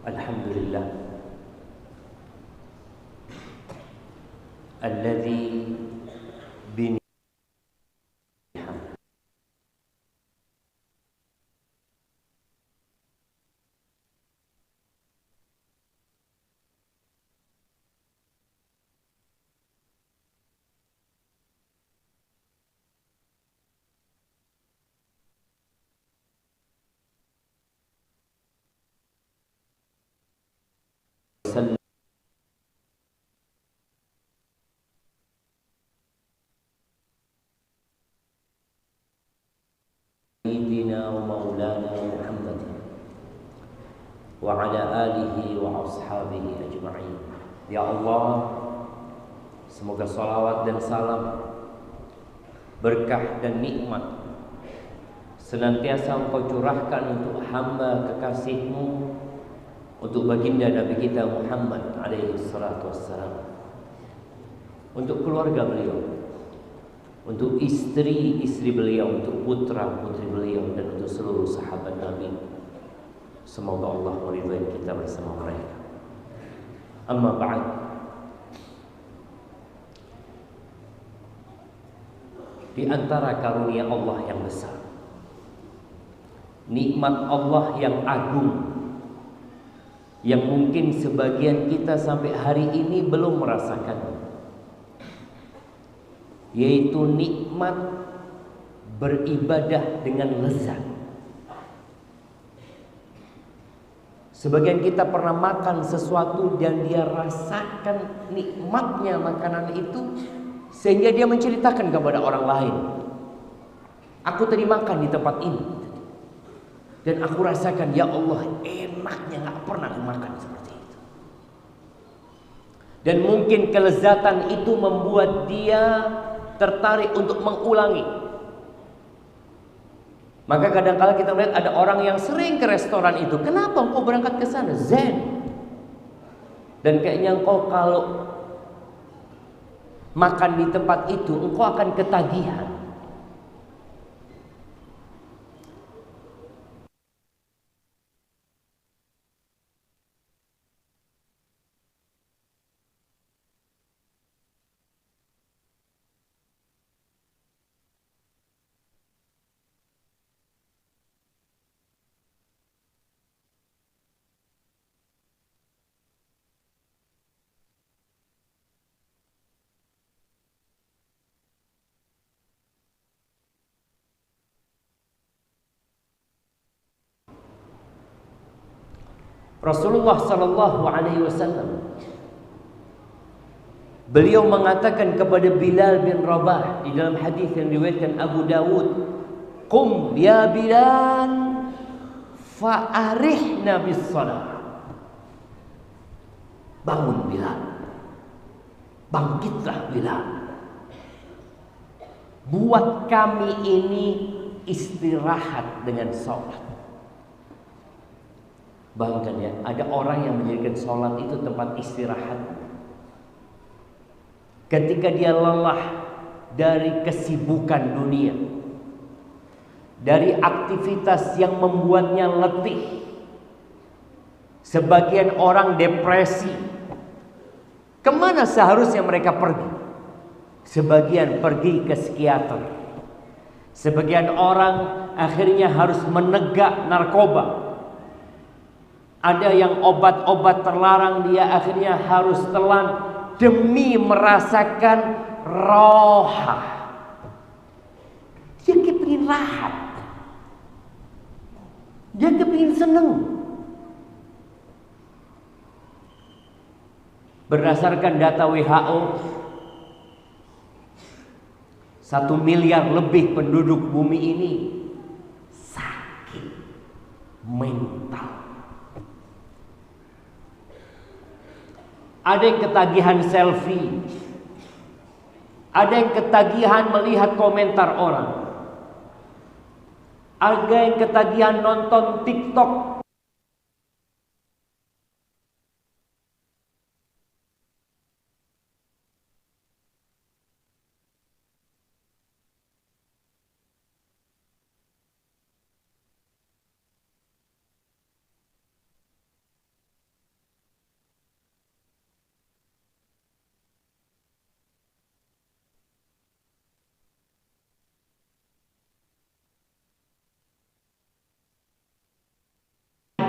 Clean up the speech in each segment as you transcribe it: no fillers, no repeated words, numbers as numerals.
Alhamdulillah alladzi bi sayyidina wa maulana Muhammad wa ala alihi wa ashabihi ajma'in. Ya Allah, semoga salawat dan salam, berkah dan nikmat senantiasa Engkau curahkan untuk hamba kekasih-Mu, untuk baginda Nabi kita Muhammad alaihi salatu wassalam, untuk keluarga beliau, untuk istri-istri beliau, untuk putra-putri beliau, dan untuk seluruh sahabat Nabi. Semoga Allah meridhai kita bersama mereka. Amma ba'd. Di antara karunia Allah yang besar, nikmat Allah yang agung, yang mungkin sebagian kita sampai hari ini belum merasakan, yaitu nikmat beribadah dengan lezat. Sebagian kita pernah makan sesuatu dan dia rasakan nikmatnya makanan itu, sehingga dia menceritakan kepada orang lain, aku tadi makan di tempat ini dan aku rasakan, ya Allah, enaknya, gak pernah aku makan seperti itu. Dan mungkin kelezatan itu membuat dia tertarik untuk mengulangi. Maka kadang-kala kita melihat ada orang yang sering ke restoran itu. Kenapa engkau berangkat ke sana? Zen. Dan kayaknya engkau kalau makan di tempat itu, engkau akan ketagihan. Rasulullah sallallahu alaihi wasallam, beliau mengatakan kepada Bilal bin Rabah di dalam hadis yang diriwayatkan Abu Dawud, "Qum ya Bilal fa'arihna bis shalah." Bangun Bilal, bangkitlah Bilal, buat kami ini istirahat dengan sholat. Bayangkan ya, ada orang yang menjadikan sholat itu tempat istirahat. Ketika dia lelah dari kesibukan dunia, dari aktivitas yang membuatnya letih. Sebagian orang depresi. Kemana seharusnya mereka pergi? Sebagian pergi ke psikiater. Sebagian orang akhirnya harus menegak narkoba. Ada yang obat-obat terlarang dia akhirnya harus telan demi merasakan roha. Dia kepingin rahat, dia kepingin seneng. Berdasarkan data WHO, 1 miliar lebih penduduk bumi ini sakit mental. Ada yang ketagihan selfie, ada yang ketagihan melihat komentar orang, ada yang ketagihan nonton TikTok.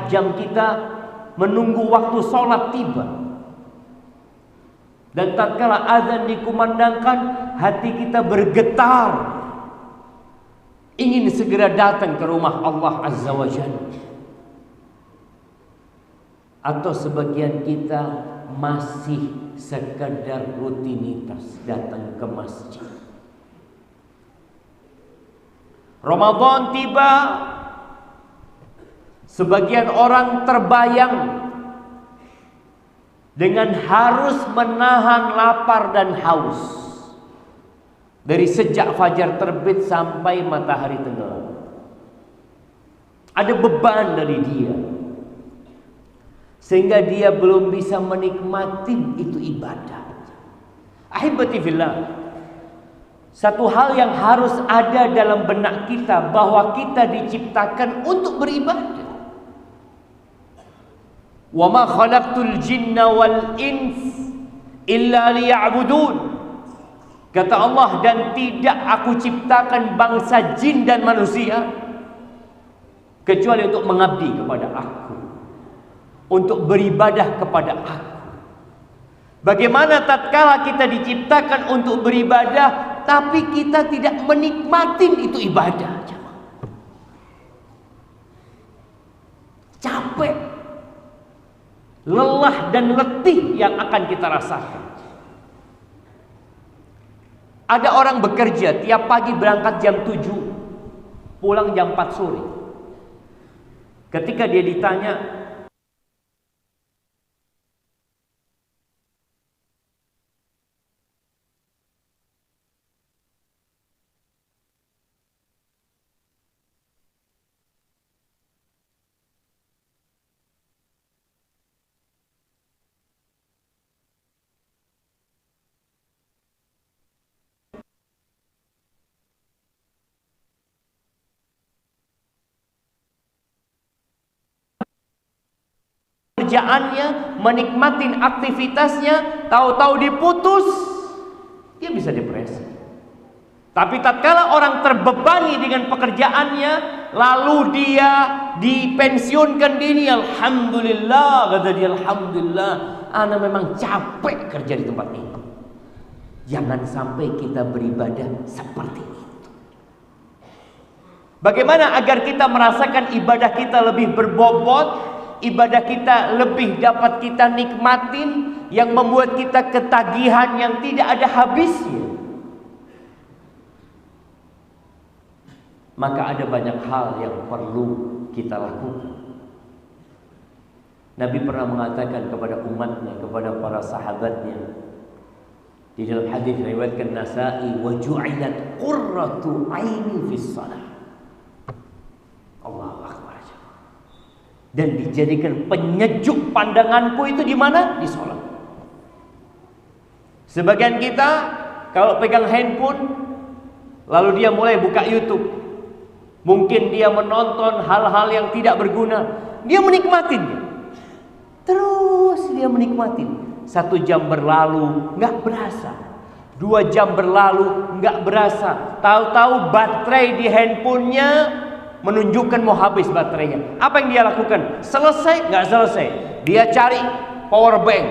melihat jam kita, menunggu waktu sholat tiba. Dan tatkala azan dikumandangkan, hati kita bergetar, ingin segera datang ke rumah Allah Azza wa Jalla. Atau sebagian kita masih sekedar rutinitas datang ke masjid. Ramadan tiba, sebagian orang terbayang dengan harus menahan lapar dan haus dari sejak fajar terbit sampai matahari tenggelam. Ada beban dari dia, sehingga dia belum bisa menikmati itu ibadah. Ahibati fillah, satu hal yang harus ada dalam benak kita, bahwa kita diciptakan untuk beribadah. Wa ma khalaqtul jinna wal ins illa liya'budun. Kata Allah, dan tidak aku ciptakan bangsa jin dan manusia kecuali untuk mengabdi kepada aku, untuk beribadah kepada aku. Bagaimana tatkala kita diciptakan untuk beribadah, tapi kita tidak menikmati itu ibadah? Capek, lelah dan letih yang akan kita rasakan. Ada orang bekerja tiap pagi berangkat jam 7, pulang jam 4 sore. Ketika dia ditanya, kerjaannya, menikmatin aktivitasnya, tahu-tahu diputus, dia bisa depresi. Tapi tatkala orang terbebani dengan pekerjaannya, lalu dia dipensiunkan dini, alhamdulillah, kata dia, alhamdulillah, ana memang capek kerja di tempat ini. Jangan sampai kita beribadah seperti itu. Bagaimana agar kita merasakan ibadah kita lebih berbobot, ibadah kita lebih dapat kita nikmatin, yang membuat kita ketagihan yang tidak ada habisnya? Maka ada banyak hal yang perlu kita lakukan. Nabi pernah mengatakan kepada umatnya, kepada para sahabatnya, di dalam hadis riwayatkan Nasa'i, wa ju'ilat qurratu aini fis shalah. Allahu akbar. Dan dijadikan penyejuk pandanganku itu di mana? Di sholat. Sebagian kita kalau pegang handphone, lalu dia mulai buka YouTube, mungkin dia menonton hal-hal yang tidak berguna, dia menikmatin, terus dia menikmatin. 1 jam berlalu nggak berasa, 2 jam berlalu nggak berasa, tahu-tahu baterai di handphonenya menunjukkan mau habis baterainya. Apa yang dia lakukan? Selesai? Nggak selesai. Dia cari power bank,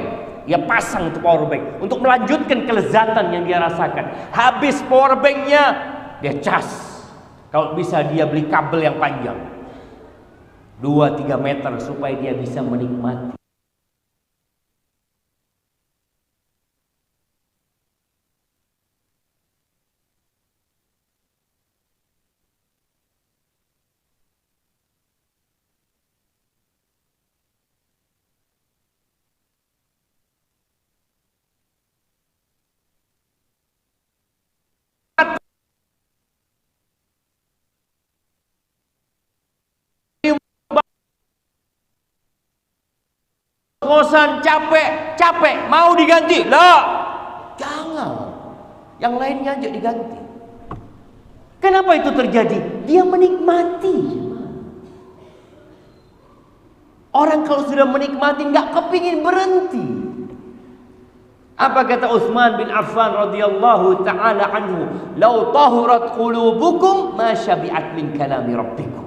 dia pasang itu power bank untuk melanjutkan kelezatan yang dia rasakan. Habis power banknya, dia cas. Kalau bisa dia beli kabel yang panjang 2-3 meter supaya dia bisa menikmati. Bosan, capek, mau diganti? Lah, jangan. Yang lainnya aja diganti. Kenapa itu terjadi? Dia menikmati. Orang kalau sudah menikmati nggak kepingin berhenti. Apa kata Utsman bin Affan radhiyallahu taala anhu? Lau tahurat qulubukum ma syabi'at min kalami rabbikum.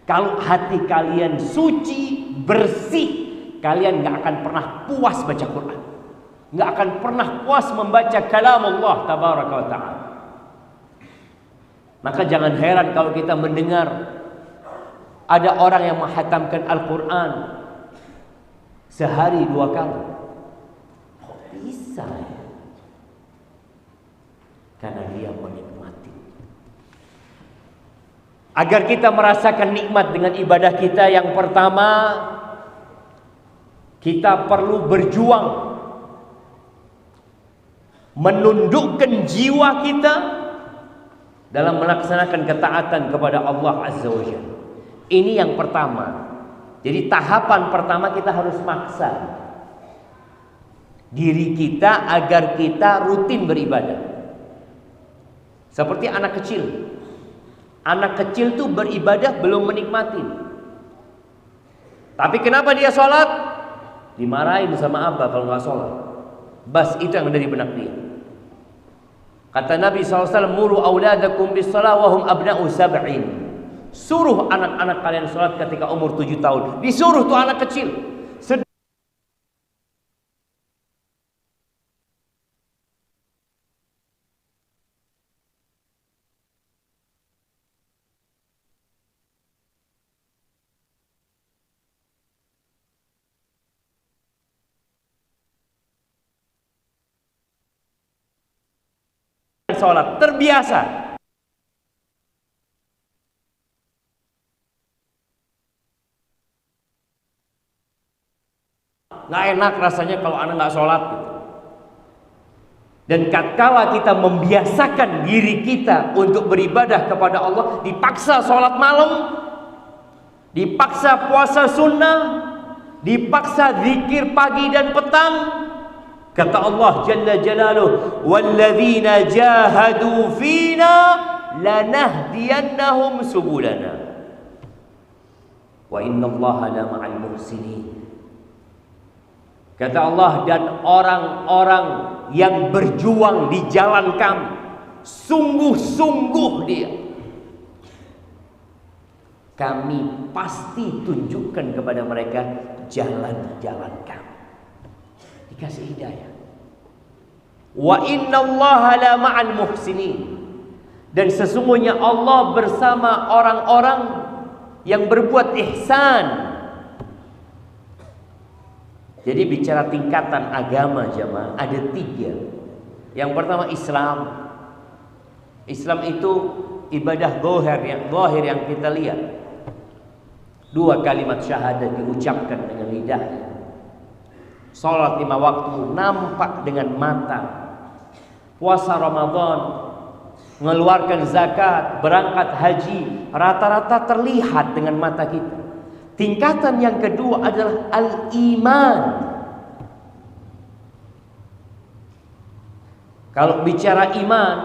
Kalau hati kalian suci, bersih, kalian nggak akan pernah puas baca Quran, nggak akan pernah puas membaca kalam Allah tabaraka wa ta'ala. Maka jangan heran kalau kita mendengar ada orang yang menghatamkan Al-Quran sehari 2 kali. Kok bisa ya? Karena dia menikmati. Agar kita merasakan nikmat dengan ibadah kita, yang pertama kita perlu berjuang menundukkan jiwa kita dalam melaksanakan ketaatan kepada Allah Azza wa Jalla. Ini yang pertama. Jadi tahapan pertama kita harus maksa diri kita agar kita rutin beribadah. Seperti anak kecil. Anak kecil tuh beribadah belum menikmati. Tapi kenapa dia sholat? Dimarahin sama abah kalau nggak sholat. Bas, itu yang ada di benak dia. Kata Nabi SAW, muru auladakum bis shalah wa hum abna'u sab'in. Suruh anak-anak kalian sholat ketika umur 7 tahun. Disuruh tuh anak kecil. Sholat terbiasa. Nggak enak rasanya kalau anak nggak sholat gitu. Dan tatkala kita membiasakan diri kita untuk beribadah kepada Allah, dipaksa sholat malam, dipaksa puasa sunnah, dipaksa zikir pagi dan petang. Kata Allah Jalla Jalaluhu, walladzina jahadu fina lanahdiyannahum subulana wa innallaha la ma'al muhsinin. Kata Allah, dan orang-orang yang berjuang di jalan kami, sungguh-sungguh dia, kami pasti tunjukkan kepada mereka jalan-jalan kami. Dikasih hidayah. Wa innallaha la ma'al muhsinin. Dan sesungguhnya Allah bersama orang-orang yang berbuat ihsan. Jadi bicara tingkatan agama jemaah ada 3. Yang pertama Islam. Islam itu ibadah zahir yang kita lihat. 2 kalimat syahadat diucapkan dengan lidahnya. Salat 5 waktu nampak dengan mata. Puasa Ramadan, mengeluarkan zakat, berangkat haji, rata-rata terlihat dengan mata kita. Tingkatan yang kedua adalah al-iman. Kalau bicara iman,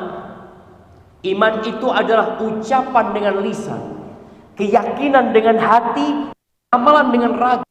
iman itu adalah ucapan dengan lisan, keyakinan dengan hati, amalan dengan raga.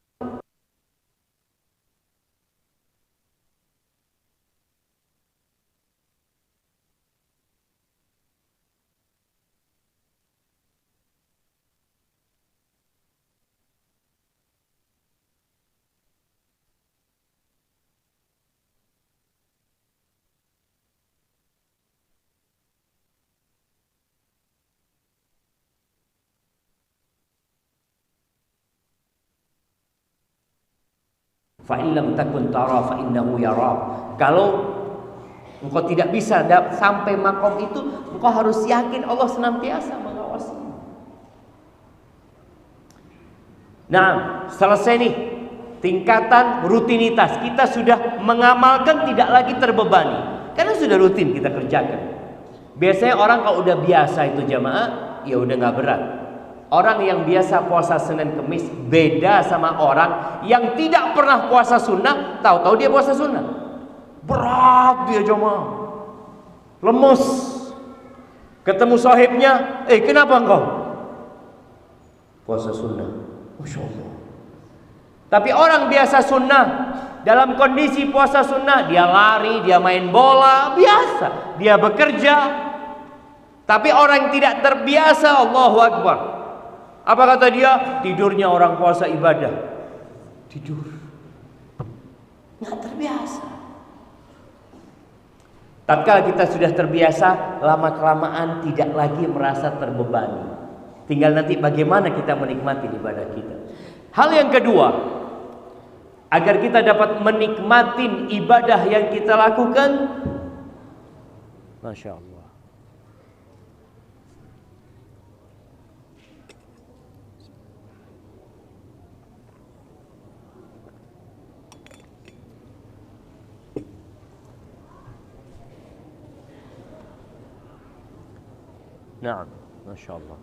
Fa in lam takun tara fa innahu yara. Kalau engkau tidak bisa sampai makom itu, engkau harus yakin Allah senantiasa mengawasi. Nah, selesai nih tingkatan rutinitas. Kita sudah mengamalkan, tidak lagi terbebani karena sudah rutin kita kerjakan. Biasanya orang kalau udah biasa itu jamaah, ya udah nggak berat. Orang yang biasa puasa Senin Kemis beda sama orang yang tidak pernah puasa sunnah. Tahu-tahu dia puasa sunnah, berat dia jemaah, lemes. Ketemu sahibnya, kenapa engkau puasa sunnah? Masya Allah. Tapi orang biasa sunnah, dalam kondisi puasa sunnah, dia lari, dia main bola, biasa, dia bekerja. Tapi orang yang tidak terbiasa, Allahu Akbar, Apa kata dia? Tidurnya orang puasa ibadah. Tidur. Nggak terbiasa. Tatkala kita sudah terbiasa, lama-kelamaan tidak lagi merasa terbebani. Tinggal nanti bagaimana kita menikmati ibadah kita. Hal yang kedua, agar kita dapat menikmati ibadah yang kita lakukan, Masya Allah, Naam, Masya Allah.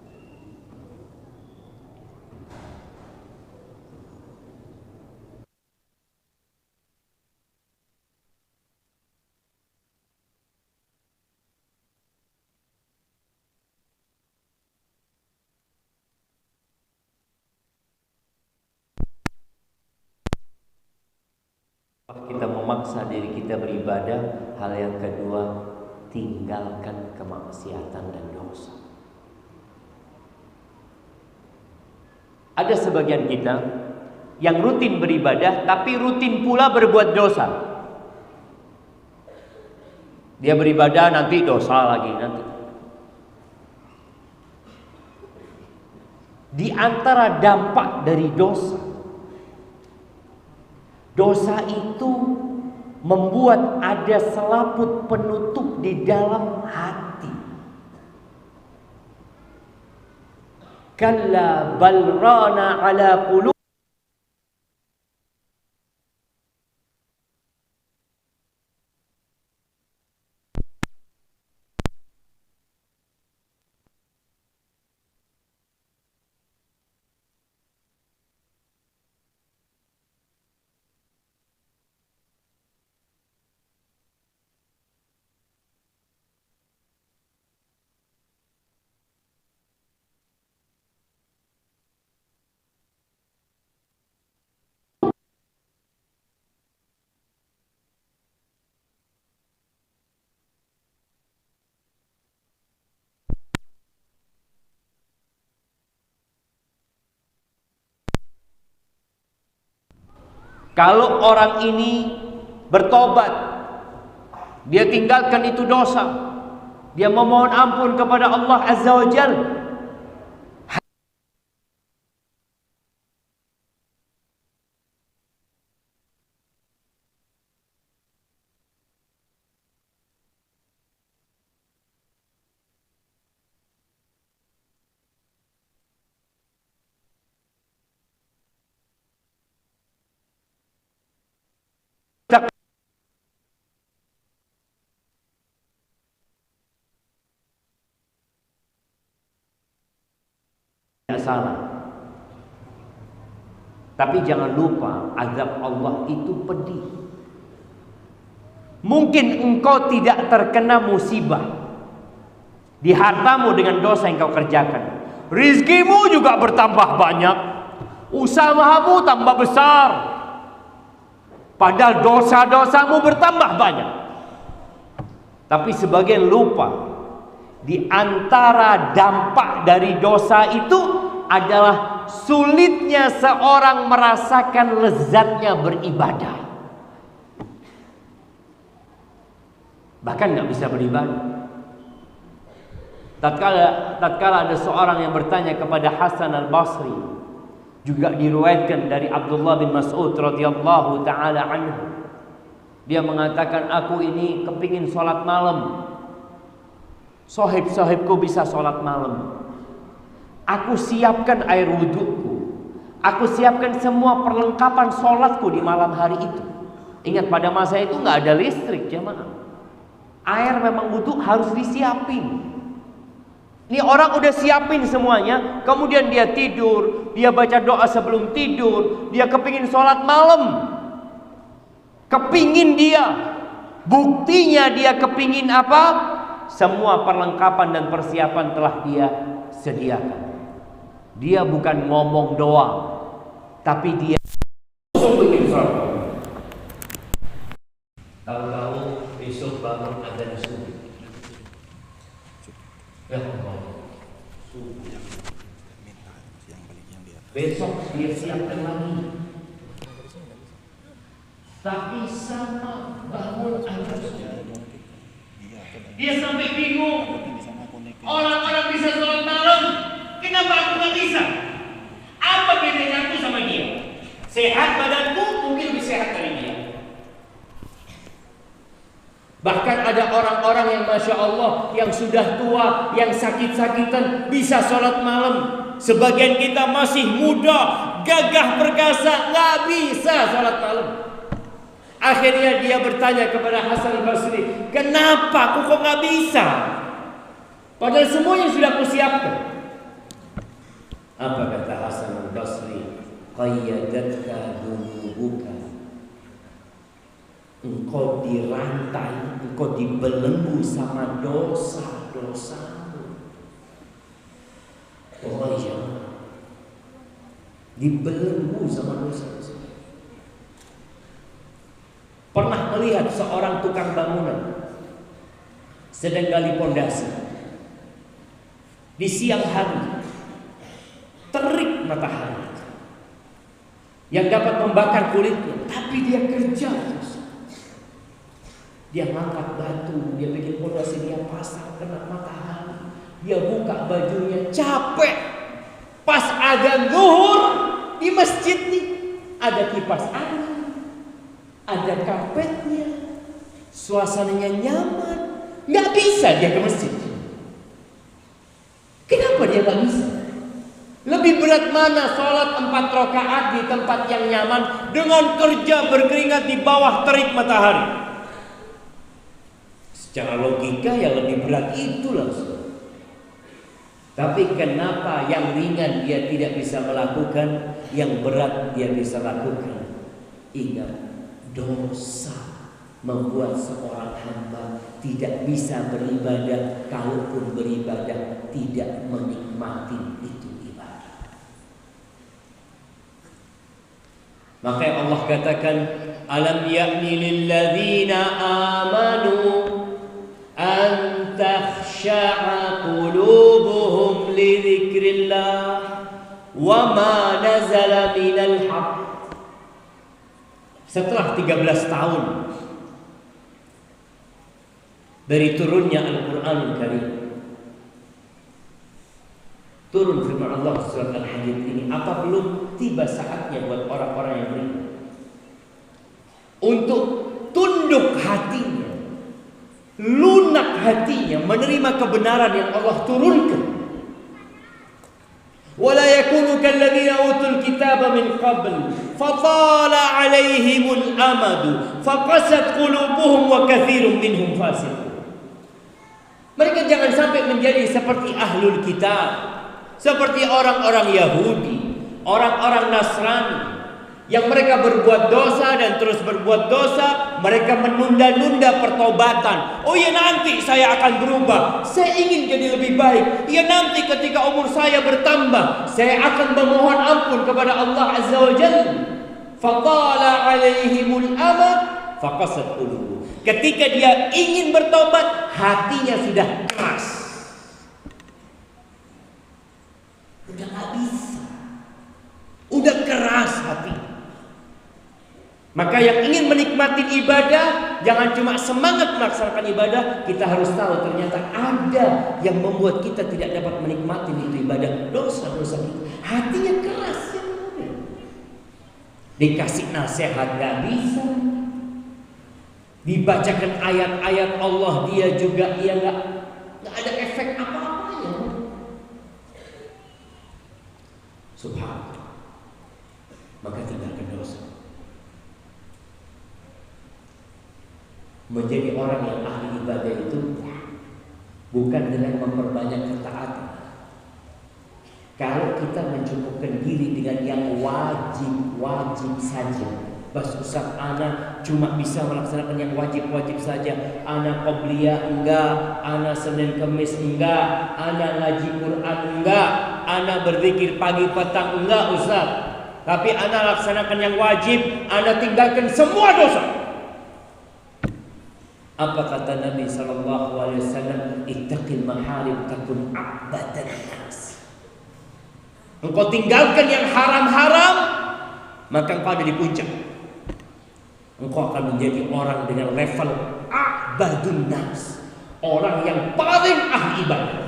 Kita memaksa diri kita beribadah. Hal yang kedua, tinggalkan kemaksiatan dan dosa. Ada sebagian kita yang rutin beribadah tapi rutin pula berbuat dosa. Dia beribadah nanti dosa lagi nanti. Di antara dampak dari dosa, dosa itu membuat ada selaput penutup di dalam hati. Kalla bal rana ala qulub. Kalau orang ini bertobat, dia tinggalkan itu dosa, dia memohon ampun kepada Allah Azza wa Jalla, tidak salah. Tapi jangan lupa, azab Allah itu pedih. Mungkin engkau tidak terkena musibah di hartamu dengan dosa yang kau kerjakan. Rizkimu juga bertambah banyak, usahamu tambah besar, padahal dosa-dosamu bertambah banyak. Tapi sebagian lupa, di antara dampak dari dosa itu adalah sulitnya seorang merasakan lezatnya beribadah. Bahkan nggak bisa beribadah. Tatkala ada seorang yang bertanya kepada Hasan al-Basri, juga diriwayatkan dari Abdullah bin Mas'ud radhiyallahu taala anhu. Dia mengatakan, aku ini kepingin sholat malam. Sohib-sohibku bisa sholat malam. Aku siapkan air wudhuku. Aku siapkan semua perlengkapan sholatku di malam hari itu. Ingat, pada masa itu nggak ada listrik, jemaah. Air memang wudhu harus disiapin. Ini orang udah siapin semuanya, kemudian dia tidur, dia baca doa sebelum tidur, dia kepingin sholat malam. Kepingin dia. Buktinya dia kepingin apa? Semua perlengkapan dan persiapan telah dia sediakan. Dia bukan ngomong doang, tapi dia bikin sholat. Tahu-tahu besok bangun adzan subuh. Ya Allah, subuh. besok dia siapkan lagi. Tapi sama bangun agak dia sampai bingung. Orang-orang bisa sholat malam, kenapa aku nggak bisa? Apa bedanya aku sama dia? Sehat badanku, mungkin lebih sehat dari dia. Bahkan ada orang-orang yang Masya Allah, yang sudah tua, yang sakit-sakitan, bisa sholat malam. Sebagian kita masih muda, gagah perkasa, nggak bisa sholat malam. Akhirnya dia bertanya kepada Hasan al-Basri, kenapa aku kok nggak bisa? Padahal semuanya sudah kusiapkan. Apa kata Hasan al-Basri? Qayyadatka dunubuka. Engkau dirantai, engkau dibelenggu sama dosa-dosamu. Oh iya, dibelenggu sama dosa-dosa. Pernah melihat seorang tukang bangunan sedang gali pondasi. Di siang hari, terik matahari yang dapat membakar kulitnya, tapi dia kerja terus. Dia ngangkat batu, dia bikin pondasi, dia pasang kena matahari, dia buka bajunya, capek. Pas azan zuhur di masjid nih, ada kipas angin, ada karpetnya, suasananya nyaman, nggak bisa dia ke masjid. Kenapa dia nggak bisa? Lebih berat mana sholat 4 rakaat di tempat yang nyaman dengan kerja berkeringat di bawah terik matahari? Secara logika yang lebih berat itulah. Tapi kenapa yang ringan dia tidak bisa melakukan, yang berat dia bisa lakukan? Ingat, dosa membuat seorang hamba tidak bisa beribadah, kalaupun beribadah tidak menikmati itu ibadah. Maka Allah katakan, alam ya'ni lilladzina amanu an takhsha'a qulubuhum li dzikrillah wa ma nazala minal haqq. Setelah 13 tahun dari turunnya Al-Quranul Karim, turun firman Allah surat Al-Hadid ini, apa belum tiba saatnya buat orang-orang yang beriman untuk tunduk hatinya, lunak hatinya, menerima kebenaran yang Allah turunkan. ولا يكونوا كالذين أوتوا الكتاب من قبل فطال عليهم الأمد فقست قلوبهم وكثير منهم فاسقون. Mereka jangan sampai menjadi seperti ahlul kitab, seperti orang-orang Yahudi, orang-orang Nasrani, yang mereka berbuat dosa dan terus berbuat dosa. Mereka menunda-nunda pertobatan. Oh ya, nanti saya akan berubah, saya ingin jadi lebih baik. Ya, nanti ketika umur saya bertambah, saya akan memohon ampun kepada Allah Azza wa Jalla. Faqala alaihimul amad faqasat qulubuhum. Ketika dia ingin bertobat, hatinya sudah keras, udah gak bisa, udah keras hati. Maka yang ingin menikmati ibadah, jangan cuma semangat melaksanakan ibadah. Kita harus tahu ternyata ada yang membuat kita tidak dapat menikmati itu ibadah. Dosa-dosa kita, hatinya keras ya. Dikasih nasihat gak bisa, dibacakan ayat-ayat Allah, dia juga gak ada efek apa-apanya. Subhanallah. Maka tinggalkan dosa. Menjadi orang yang ahli ibadah itu bukan dengan memperbanyak ketaatan. Kalau kita mencukupkan diri dengan yang wajib-wajib saja, Bas Ustaz, ana cuma bisa melaksanakan yang wajib-wajib saja. Ana qobliyah enggak, ana Senin Kemis enggak, ana ngaji Quran enggak, ana berzikir pagi petang enggak Ustaz. Tapi ana laksanakan yang wajib, ana tinggalkan semua dosa. Apa kata Nabi SAW? Ittaqil maharim takun abbadan nas. engkau tinggalkan yang haram-haram, maka engkau ada di puncak. Engkau akan menjadi orang dengan level a'badun nas, orang yang paling ahli ibadah.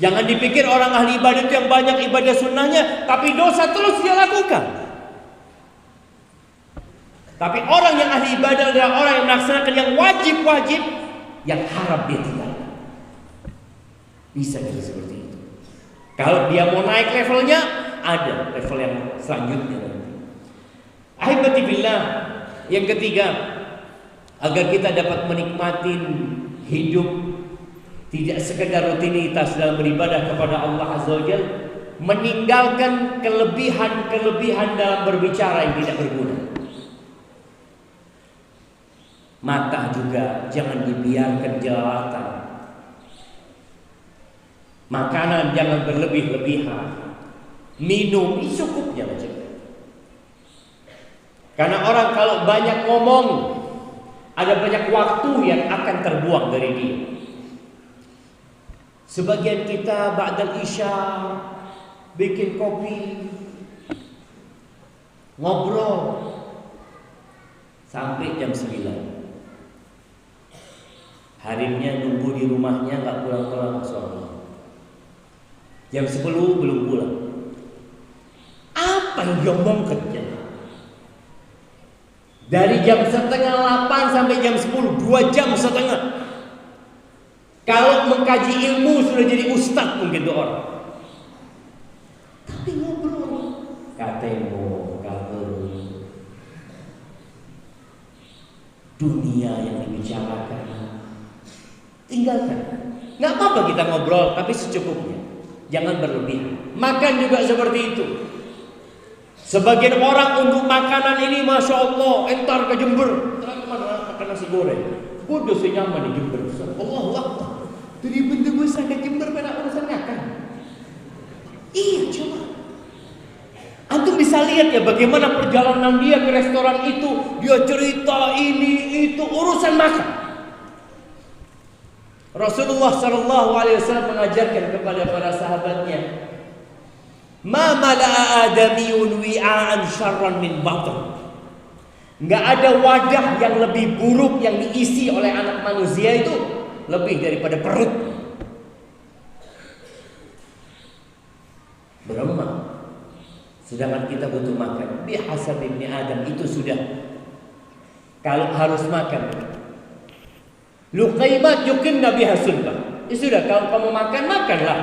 Jangan dipikir orang ahli ibadah itu yang banyak ibadah sunnahnya tapi dosa terus dia lakukan. Tapi orang yang ahli ibadah adalah orang yang melaksanakan yang wajib-wajib, yang haram dia tinggalkan. Bisa jadi seperti itu. Kalau dia mau naik levelnya, ada level yang selanjutnya nanti. Ahibati billah, yang ketiga, agar kita dapat menikmati hidup tidak sekedar rutinitas dalam beribadah kepada Allah Azza wa Jalla, meninggalkan kelebihan-kelebihan dalam berbicara yang tidak berguna. Mata juga jangan dibiarkan jelalatan. Makanan jangan berlebih-lebihan. Minum secukupnya aja. Karena orang kalau banyak ngomong, ada banyak waktu yang akan terbuang dari dia. Sebagian kita ba'dal isya bikin kopi, ngobrol sampai jam 9. Harinya nunggu di rumahnya, nggak pulang-pulang suami. Jam 10 belum pulang. Apa yang diomongkan? Dari jam setengah 8 sampai jam 10, 2 jam setengah. Kalau mengkaji ilmu sudah jadi ustadz mungkin tuh orang. Tapi ngobrol, katemu, dunia yang dibicarakan, tinggalkan. Nggak apa-apa kita ngobrol, tapi secukupnya. Jangan berlebihan. Makan juga seperti itu. Sebagian orang untuk makanan ini, masya Allah, entar ke Jember, makan nasi goreng. Bodoh sih nyaman di Jember. Allah Akbar. Jadi benda besar ke Jember pada urusan makan. Iya, coba. Antum bisa lihat ya bagaimana perjalanan dia ke restoran itu. Dia cerita ini itu urusan makan. Rasulullah SAW mengajarkan kepada para sahabatnya, ma mala'a adamiyun wi'a'an syarran min batn. Enggak ada wadah yang lebih buruk yang diisi oleh anak manusia itu lebih daripada perut. Berapa? Sedangkan kita butuh makan. Bihasab ibni Adam itu sudah. Kalau harus makan, luqaimat yuqimna biha sulbah. Ya sudah, kalau kamu makan, makanlah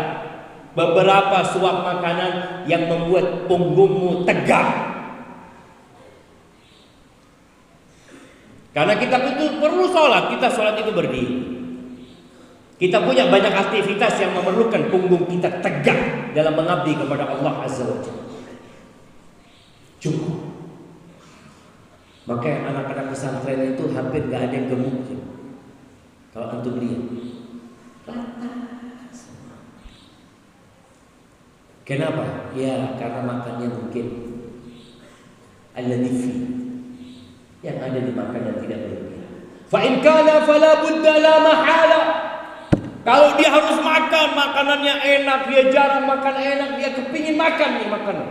beberapa suap makanan yang membuat punggungmu tegak. Karena kita perlu sholat, kita sholat itu berdiri. Kita punya banyak aktivitas yang memerlukan punggung kita tegak dalam mengabdi kepada Allah Azza wa Jalla. Cukup. Maka anak-anak pesantren itu hampir gak ada yang gemuk. Kalau antum lihat, kenapa? Ya karena makannya mungkin al-ladifi yang ada di makanan tidak berlebihan. Fa in kana fala budda la mahala. Kalau dia harus makan makanannya enak, dia jarang makan enak, dia kepingin makan nih makanan.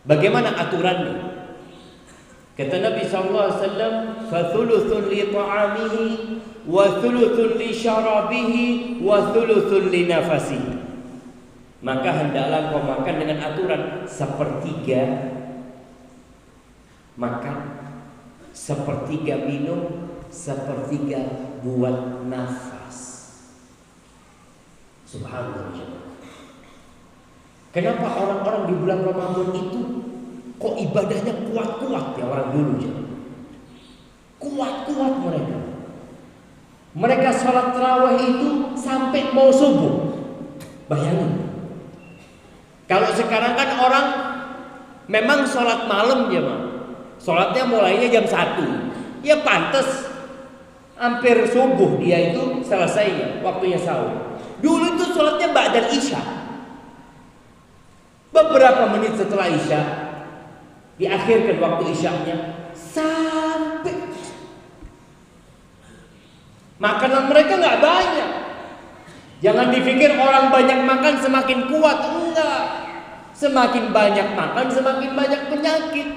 Bagaimana aturannya? Kata Nabi SAW, fathuluthun li ta'amihi wa thuluthun li syarabihi wa thuluthun li nafasihi. Maka hendaklah kau makan dengan aturan sepertiga makan, sepertiga minum, sepertiga buat nafas. Subhanallah. Kenapa orang-orang di bulan Ramadan itu kok ibadahnya kuat-kuat ya orang dulu ya? Kuat-kuat mereka. Mereka sholat tarawih itu sampai mau subuh. Bayangin. Kalau sekarang kan orang memang sholat malam ya mah. Sholatnya mulainya jam 1. Ya pantas. Hampir subuh dia itu selesainya waktunya sahur. Dulu itu sholatnya ba'dal isya. Beberapa menit setelah isya diakhirkan waktu isyaknya sampai makanan mereka nggak banyak. Jangan dipikir orang banyak makan semakin kuat. Enggak. Semakin banyak makan semakin banyak penyakit.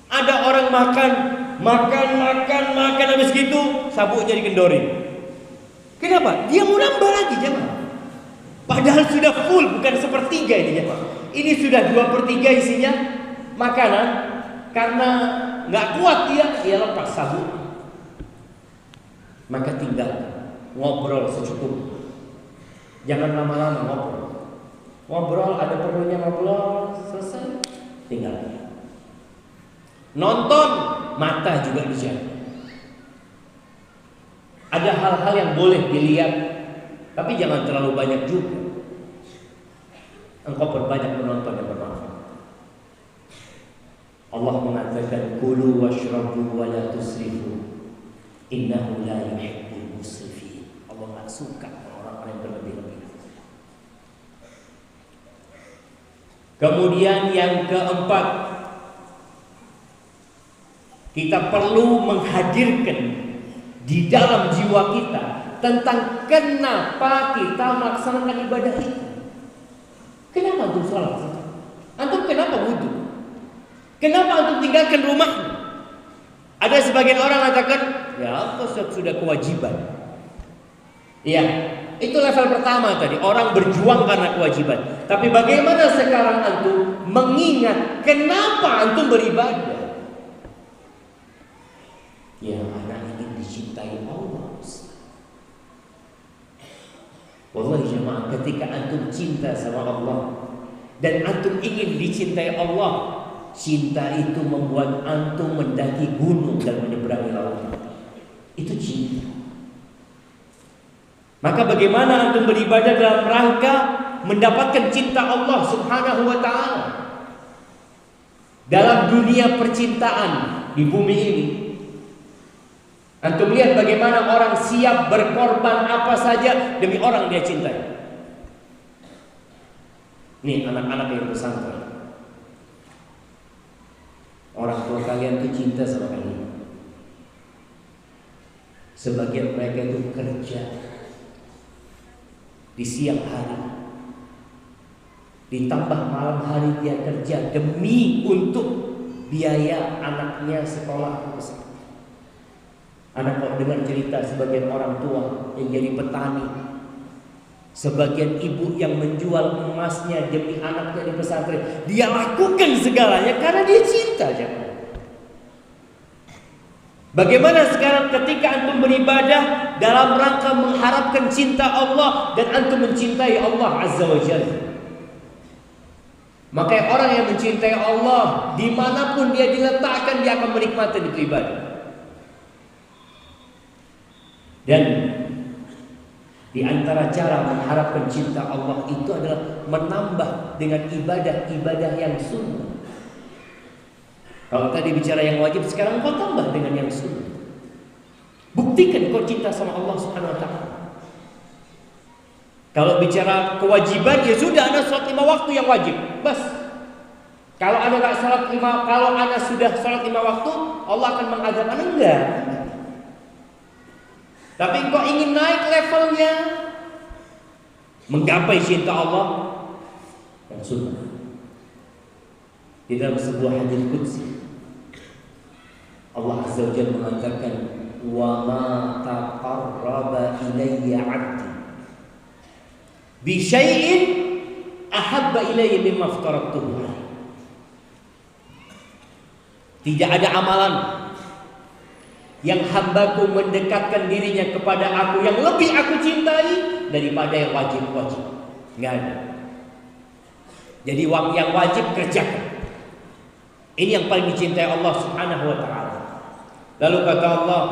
Ada orang makan habis gitu sabuknya dikendorin. Kenapa? Dia mau nambah lagi jemaah. Padahal sudah full, bukan sepertiga ini jemaah. Ini sudah 2/3 isinya makanan. Karena nggak kuat dia lepas sabuk. Maka tinggal ngobrol secukupnya. Jangan lama-lama ngobrol. Ngobrol ada perlunya ngobrol, selesai tinggal. Nonton, mata juga dijaga. Ada hal-hal yang boleh dilihat, tapi jangan terlalu banyak juga. Engkau perbanyak menonton yang bermanfaat. Allah mengatakan kulu washrabu wa la tusrifu innahu la yuhibbul musrifin. Allah enggak suka orang-orang yang berlebih-lebihan. Kemudian yang keempat, kita perlu menghadirkan di dalam jiwa kita tentang kenapa kita melaksanakan ibadah itu. Kenapa antum sholat? Antum kenapa wudhu? Kenapa antum tinggalkan rumahmu? Ada sebagian orang mengatakan, ya apa sudah kewajiban. Iya, itu level pertama tadi, orang berjuang karena kewajiban. Tapi bagaimana sekarang antum mengingat kenapa antum beribadah? Ya, anak ingin dicintai Allah. Wallahi jemaah, ketika antum cinta sama Allah dan antum ingin dicintai Allah, cinta itu membuat antum mendaki gunung dan menyeberangi lautan. Itu cinta. Maka bagaimana antum beribadah dalam rangka mendapatkan cinta Allah Subhanahu wa ta'ala dalam dunia percintaan di bumi ini? Antum lihat bagaimana orang siap berkorban apa saja demi orang dia cintai. Nih anak-anak yang pesantren, orang tua kalian tuh cinta sama kalian. Sebagian mereka itu kerja di siang hari, ditambah malam hari dia kerja demi untuk biaya anaknya sekolah ke pesantren. Anak kok dengar cerita sebagian orang tua yang jadi petani, sebagian ibu yang menjual emasnya demi anaknya di pesantren. Dia lakukan segalanya karena dia cinta. Bagaimana sekarang ketika antum beribadah dalam rangka mengharapkan cinta Allah dan antum mencintai Allah Azza wa Jalla? Maka orang yang mencintai Allah dimanapun dia diletakkan, dia akan menikmati itu ibadah. Dan di antara cara mengharapkan cinta Allah itu adalah menambah dengan ibadah-ibadah yang sunnah. Kalau tadi bicara yang wajib, sekarang kau tambah dengan yang sunnah. Buktikan kau cinta sama Allah Subhanahu wa ta'ala. Kalau bicara kewajiban, ya sudah, Anda sholat 5 waktu yang wajib. Bas. Kalau Anda enggak sholat 5, kalau Anda sudah sholat 5 waktu, Allah akan mengazab Anda enggak. Tapi kau ingin naik levelnya, menggapai cinta Allah yang sunnah. Di dalam sebuah hadis qudsi, Allah Azza wa Jalla mengatakan, "Wa ma taqarraba ilayya 'abdi bi syai'in ahabba ilayya mimma aftaratuhu." Tidak ada amalan yang hambaku mendekatkan dirinya kepada aku yang lebih aku cintai daripada yang wajib-wajib. Enggak ada. Jadi yang wajib kerjakan. Ini yang paling dicintai Allah Subhanahu wa ta'ala. Lalu kata Allah,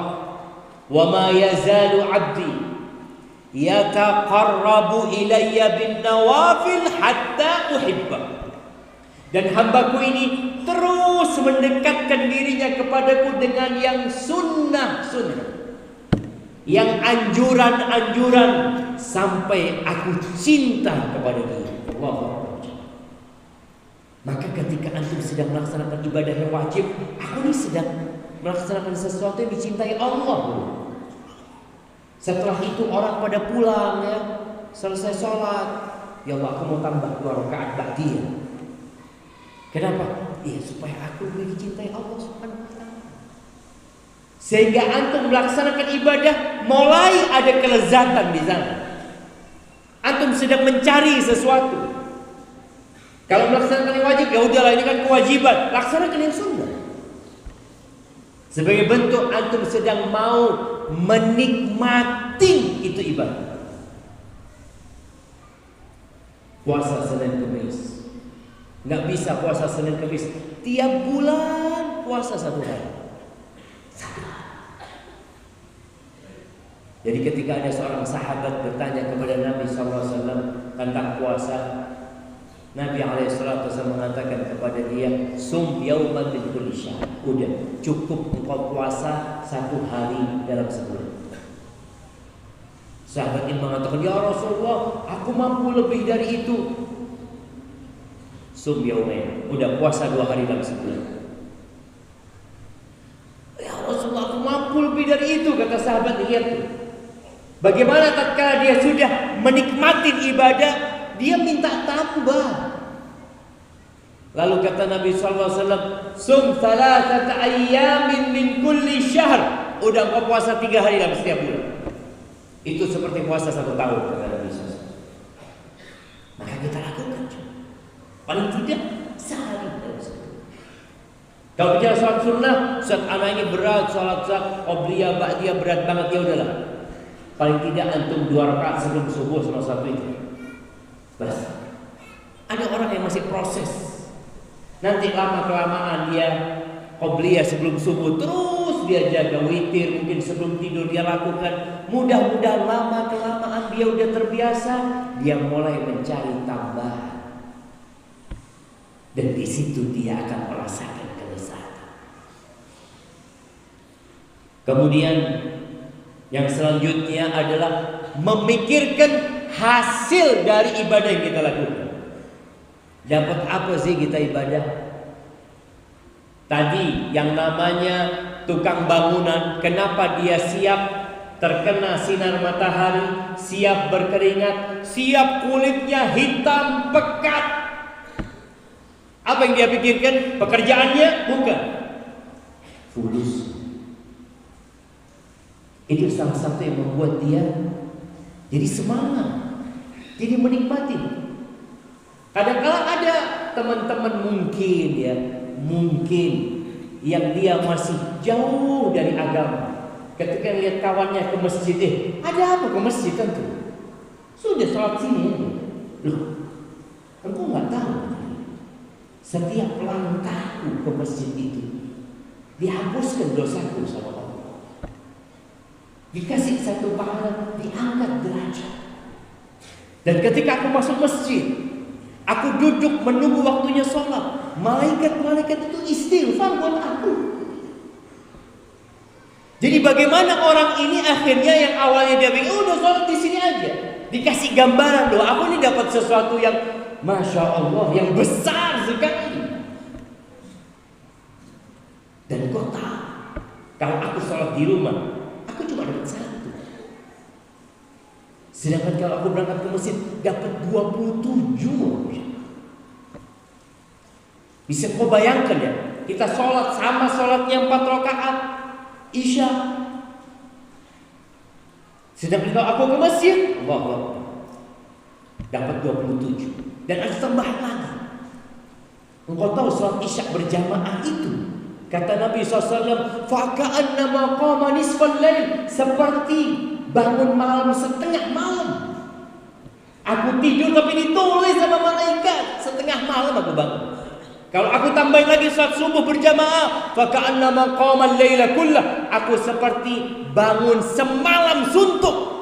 "Wa ma yazalu 'abdi yataqarrabu ilayya bin nawafil hatta uhibba." Dan hambaku ini terus mendekatkan dirinya kepadaku dengan yang sunnah-sunnah, yang anjuran-anjuran, sampai aku cinta kepada dia. Allah. Maka ketika antum sedang melaksanakan ibadah yang wajib, aku ini sedang melaksanakan sesuatu yang dicintai Allah. Setelah itu orang pada pulang ya, selesai sholat, ya Allah aku mau tambah 2 rakaat ba'diyah. Kenapa? Ya supaya aku lebih dicintai Allah Subhanahu wa taala. Sehingga antum melaksanakan ibadah mulai ada kelezatan di sana. Antum sedang mencari sesuatu. Kalau melaksanakan yang wajib, ya udahlah ini kan kewajiban, laksanakan yang sunnah. Sebagai bentuk antum sedang mau menikmati itu ibadah. Puasa Senin Kamis, nggak bisa puasa Senin Kamis. Tiap bulan puasa 1 hari. Jadi ketika ada seorang sahabat bertanya kepada Nabi SAW tentang puasa, Nabi SAW mengatakan kepada dia, sum yauman min kulli syahr. Udah, cukup engkau puasa 1 hari dalam sebulan. Sahabat ini mengatakan, ya Rasulullah, aku mampu lebih dari itu. Sum yaumain, udah puasa 2 hari dalam sebulan. Ya Rasulullah, aku mampu lebih dari itu, kata sahabat. Lihat bagaimana tatkala dia sudah menikmati ibadah, dia minta tambah. Lalu kata Nabi SAW, sum 3 ayyamin min kulli syahr. Udah kau puasa 3 hari dalam setiap bulan. Itu seperti puasa 1 tahun, kata Nabi SAW. Maka kita lakukan. Paling tidak sehari dalam sebulan. Kalau bicara sholat sunnah, saat anak ini berat, sholat qobliyah, ba'diyah berat banget, ya udahlah. Paling tidak antum 2 rakaat sebelum subuh sama 1 itu. Bas. Ada orang yang masih proses. Nanti lama-kelamaan dia qobliyah sebelum subuh, terus dia jaga witir, mungkin sebelum tidur dia lakukan. Mudah-mudahan lama-kelamaan dia udah terbiasa, dia mulai mencari tambahan. Dan di situ dia akan merasakan kelezatan. Kemudian yang selanjutnya adalah memikirkan hasil dari ibadah yang kita lakukan. Dapat apa sih kita ibadah? Tadi yang namanya tukang bangunan, kenapa dia siap terkena sinar matahari, siap berkeringat, siap kulitnya hitam pekat? Apa yang dia pikirkan? Pekerjaannya? Bukan. Fulus. Itu salah satu yang membuat dia jadi semangat, jadi menikmati. Kadang-kala ada teman-teman mungkin yang dia masih jauh dari agama. Ketika lihat kawannya ke masjid, ada apa ke masjid tentu? Sudah sholat sini aja. Loh, engkau nggak tahu? Setiap langkahku ke masjid itu dihapuskan dosaku sama Allah. Dikasih 1 pahala, diangkat derajat. Dan ketika aku masuk masjid, aku duduk menunggu waktunya sholat, malaikat-malaikat itu istighfar buat aku. Jadi bagaimana orang ini akhirnya yang awalnya dia pikir, udah sholat di sini aja, dikasih gambaran loh, aku ini dapat sesuatu yang Masya Allah, yang besar sekali. Dan kau tahu, kalau aku sholat di rumah, aku cuma dapat 1. Sedangkan kalau aku berangkat ke masjid dapat 27. Bisa kau bayangkan ya, kita sholat sama sholatnya 4 rakaat Isya. Sedangkan kalau aku ke masjid, Allah dapat 27. Dan ada tambahan lagi. Engkau tahu sholat Isya berjamaah itu, kata Nabi SAW, faka'annama qama nisfal lail, seperti bangun malam setengah malam. Aku tidur tapi ditulis sama malaikat, setengah malam aku bangun. Kalau aku tambahin lagi salat subuh berjamaah, faka'annama qama al-laila kullah, aku seperti bangun semalam suntuk.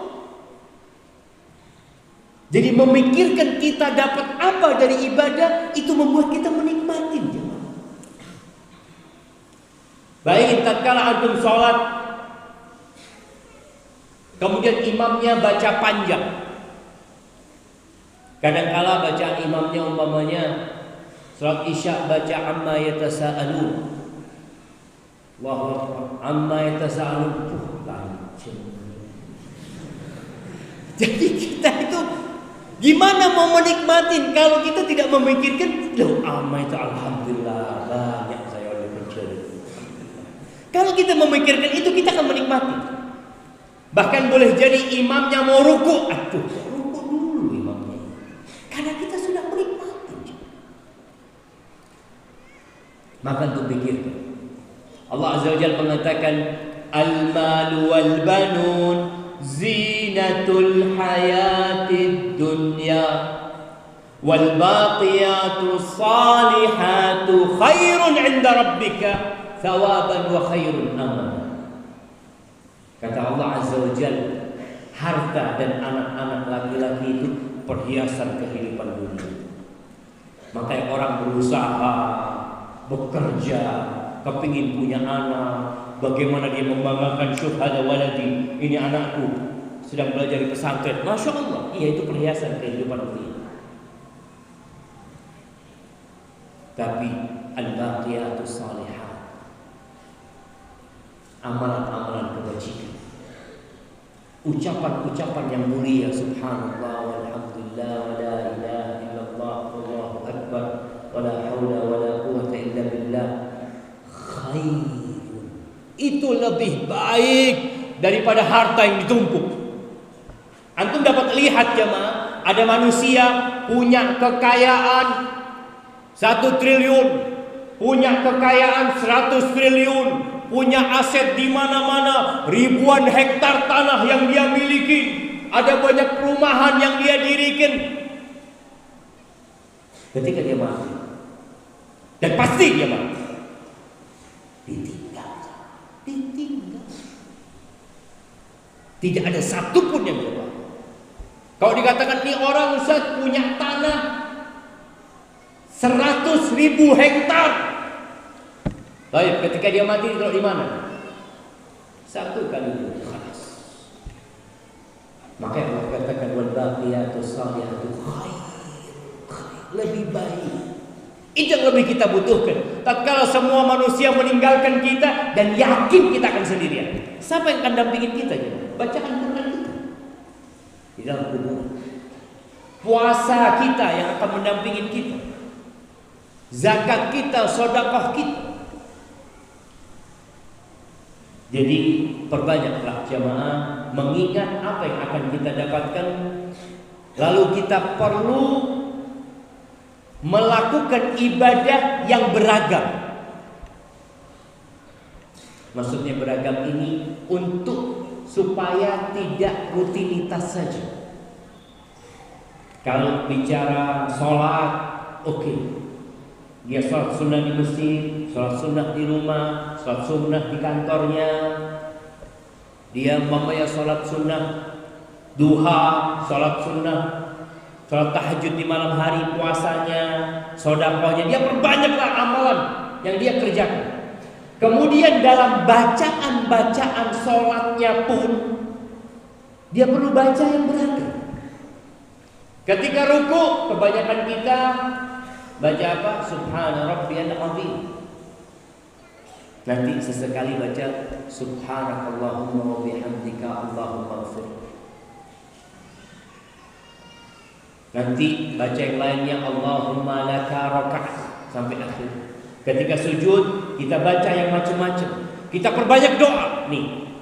Jadi memikirkan kita dapat apa dari ibadah, itu membuat kita menikmati. Baik, tatkala antum sholat, kemudian imamnya baca panjang. Kadangkala baca imamnya umpamanya sholat Isya baca amma yatasaalun. Allahu Akbar. Amma yatasaalun. Jadi kita itu gimana mau menikmatin kalau kita tidak memikirkan, loh ama itu alhamdulillah banyak saya oleh mencuri. Kalau kita memikirkan itu kita akan menikmati. Bahkan boleh jadi imamnya mau ruku, aduh ruku dulu imamnya. Karena kita sudah menikmati. Maka untuk pikirkan. Allah Azza wa Jalla mengatakan al-malu wal banun zinatul hayatid dunya wal baqiyatus salihatu khairun 'inda rabbika thawaban wa khairun amala. Kata Allah Azza wa Jalla, harta dan anak-anak laki-laki itu perhiasan kehidupan dunia. Makanya orang berusaha, bekerja, kepingin punya anak, bagaimana dia membanggakan syuhada waladi, ini anakku sedang belajar di pesantren, Masya Allah, iya itu perhiasan kehidupan dunia. Tapi al-baqiyatus salihat, amalan-amalan kebajikan, ucapan-ucapan yang mulia, subhanallah walhamdulillah wa la ilaha illallah wallahu akbar wa la haula wa la quwwata illa billah, khairun, itu lebih baik daripada harta yang ditumpuk. Antum dapat lihat jemaah, ada manusia punya kekayaan 1 triliun, punya kekayaan 100 triliun, punya aset di mana-mana, ribuan hektar tanah yang dia miliki, ada banyak perumahan yang dia dirikan. Ketika dia mati, dan pasti dia mati, ditinggal. Tidak ada satupun yang dia bawa. Kalau dikatakan ini orang Ustaz punya tanah 100.000 hektar, baik, ketika dia mati ditaruh di mana? Satu kali itu khalas. Maka Allah katakan wal baqiyatus salihatu khair, lebih baik. Itu yang lebih kita butuhkan. Tatkala semua manusia meninggalkan kita dan yakin kita akan sendirian, siapa yang akan dampingin kita? Bacaan Quran kita di dalam kubur, puasa kita yang akan mendampingin kita, zakat kita, sedekah kita. Jadi perbanyaklah jamaah mengingat apa yang akan kita dapatkan. Lalu kita perlu melakukan ibadah yang beragam. Maksudnya beragam ini untuk supaya tidak rutinitas saja. Kalau bicara sholat, oke. Dia sholat sunnah di masjid, sholat sunnah di rumah, sholat sunnah di kantornya. Dia mamanya sholat sunnah duha, sholat sunnah, sholat tahajud di malam hari, puasanya, sedekahnya, dia perbanyaklah amalan yang dia kerjakan. Kemudian dalam bacaan-bacaan sholatnya pun dia perlu baca yang beragam. Ketika ruku, kebanyakan kita baca apa? Subhana rabbiyal azim. Nanti sesekali baca subhanakallahumma wa bihamdika Allahumma ighfir. Nanti baca yang lainnya Allahumma laka rakaat sampai akhir. Ketika sujud kita baca yang macam-macam. Kita perbanyak doa nih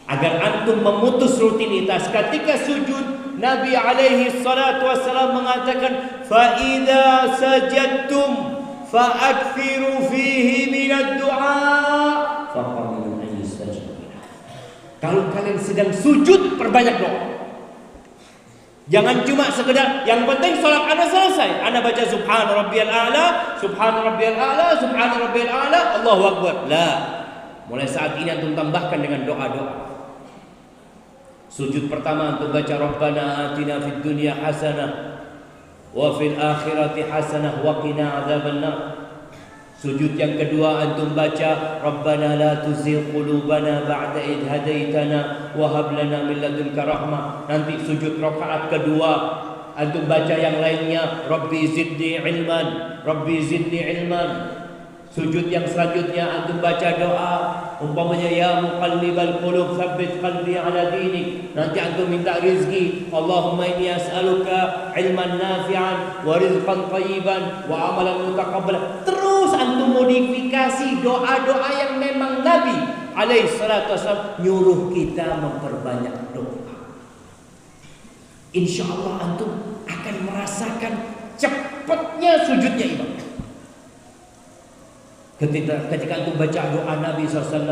agar antum memutus rutinitas. Ketika sujud Nabi alaihi salatu wassalam mengatakan fa idza sajadtum fa akthiru fihi minad du'a fa qamilu an yustajab. Kalau kalian sedang sujud perbanyak doa. Jangan cuma sekedar yang penting salat Anda selesai, Anda baca subhana rabbiyal a'la, subhana rabbiyal a'la, subhana rabbiyal a'la, Allahu akbar. La. Mulai saat ini antum tambahkan dengan doa-doa. Sujud pertama antum baca Rabbana atina fid dunya hasanah wa fil akhirati hasanah wa qina adzabannar. Sujud yang kedua antum baca Rabbana la tuzigh qulubana ba'da idh hadaitana wa hab lana min ladunka rahmah. Nanti sujud rakaat kedua antum baca yang lainnya Rabbi zidni ilman, Rabbi zidni ilman. Sujud yang selanjutnya antum baca doa umpamanya ya muqallibal qulub tsabbit qalbi ala dinik. Nanti antum minta rezeki, Allahumma inni as'aluka ilman nafi'an wa rizqan thayyiban wa amalan mutaqabbalan. Terus antum modifikasi doa-doa yang memang Nabi alaihi salatu wasallam nyuruh kita memperbanyak doa. Insyaallah antum akan merasakan cepatnya sujudnya imam. Ketika antum baca doa Nabi SAW,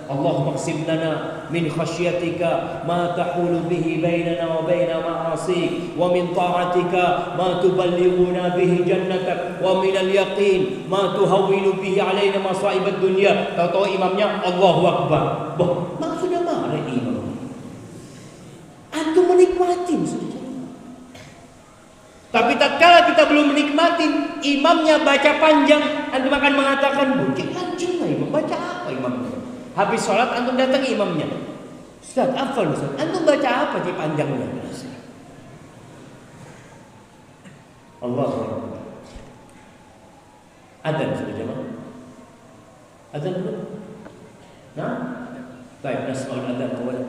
Allahumma qsim lana min khasyatika ma tahulu bihi bainana wa baina ma'asik, wa min ta'atika ma tuballighuna bihi jannatak, wa min al-yaqin ma tuhawwinu bihi alaina masa'ib ad-dunya. Tahu-tahu imamnya Allahu Akbar. Maksudnya mana imam? Antum menikmatin sudah. Tapi tatkala kita belum menikmati, imamnya baca panjang, antum akan mengatakan, "Bukit lancung lah imam, baca apa imamnya?" Habis sholat antum datang imamnya, "Ustaz, apa Ustaz? Antum baca apa sih panjangnya?" Allahu Akbar. Adzan sudah jemaah? Adzan belum? Nah, baik, nasma'ul adzan awal.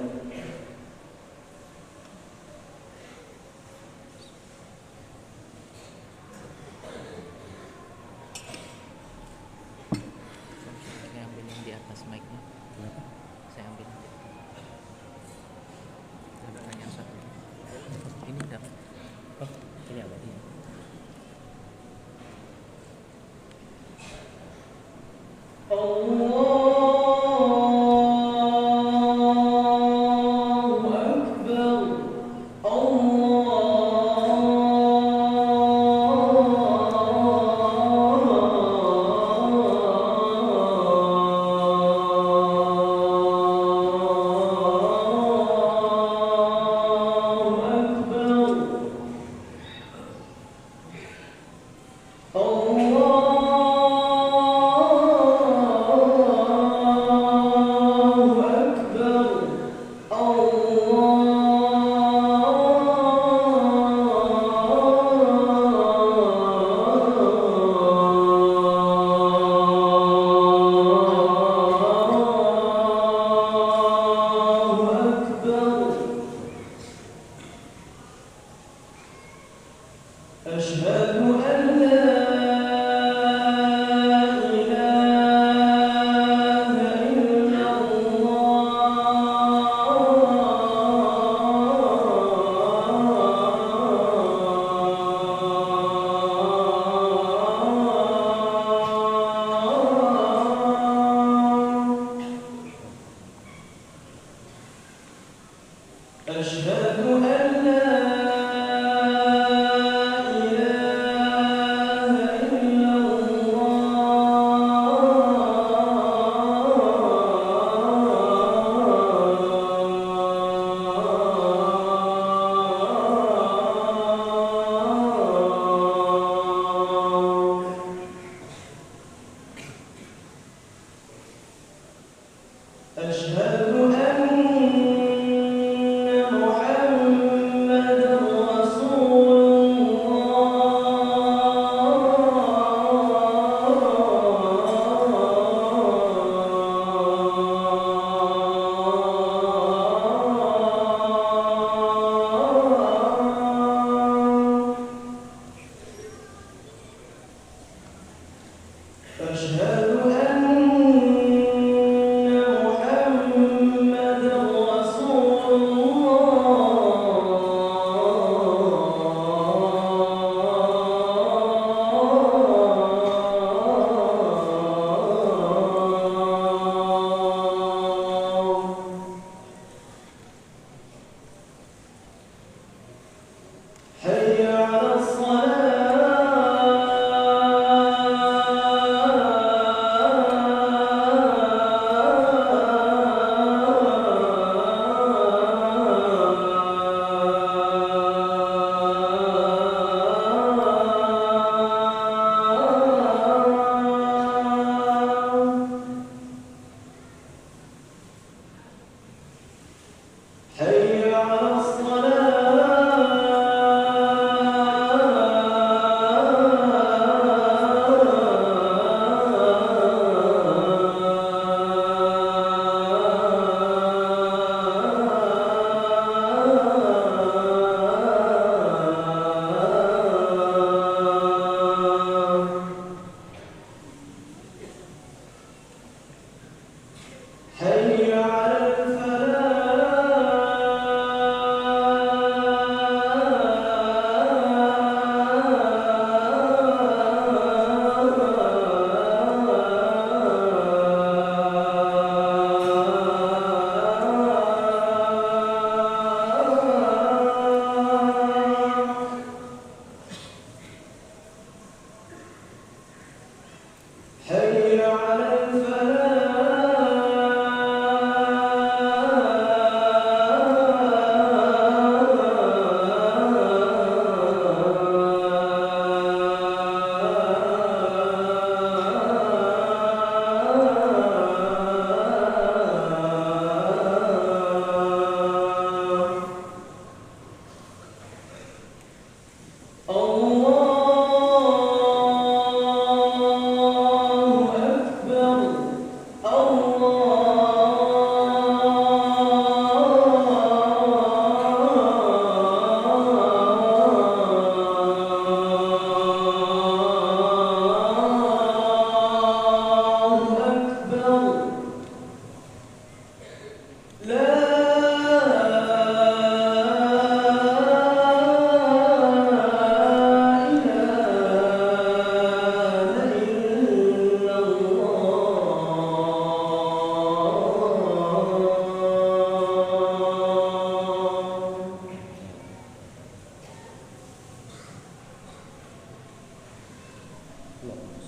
Allahumma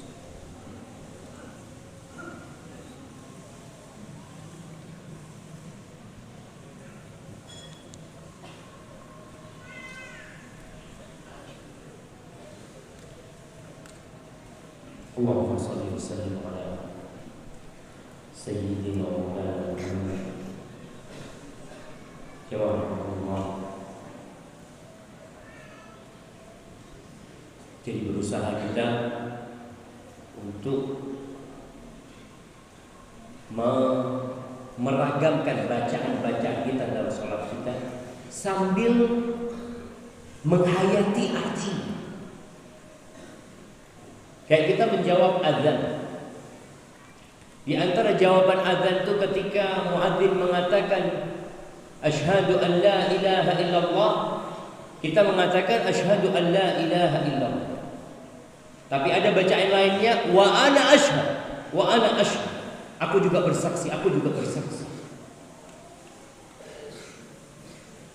salli wa sallim ala Sayyidina wa maulana Muhammad. Ya Allah. Jadi berusaha kita untuk meragamkan bacaan-bacaan kita dalam sholat kita sambil menghayati arti. Kayak kita menjawab azan. Di antara jawaban azan itu ketika muadzin mengatakan asyhadu an la ilaha illallah, kita mengatakan asyhadu an la ilaha illallah. Tapi ada bacaan lainnya wa ana asyhad, wa ana asyhad. Aku juga bersaksi, aku juga bersaksi.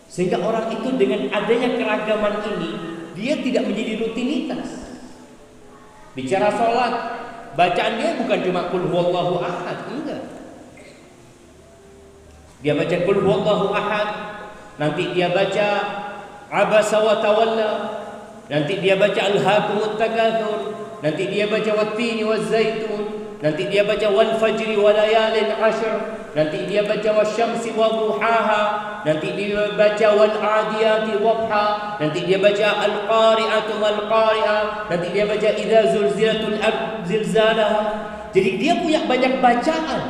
Sehingga orang itu dengan adanya keragaman ini, dia tidak menjadi rutinitas. Bicara sholat, bacaan dia bukan cuma qul huwallahu ahad, enggak. Dia baca qul huwallahu ahad, nanti dia baca abasa wa tawalla, nanti dia baca alhaakumut takatsur, nanti dia baca wattini wazzaitun, nanti dia baca wal fajri wa layalin ashr, nanti dia baca wasyamsi wa duhaha, nanti dia baca wal adiyati dhabha, nanti dia baca al qari'atu wal qari'ah, nanti dia baca idza zulzilatul ard zilzalaha. Jadi dia punya banyak bacaan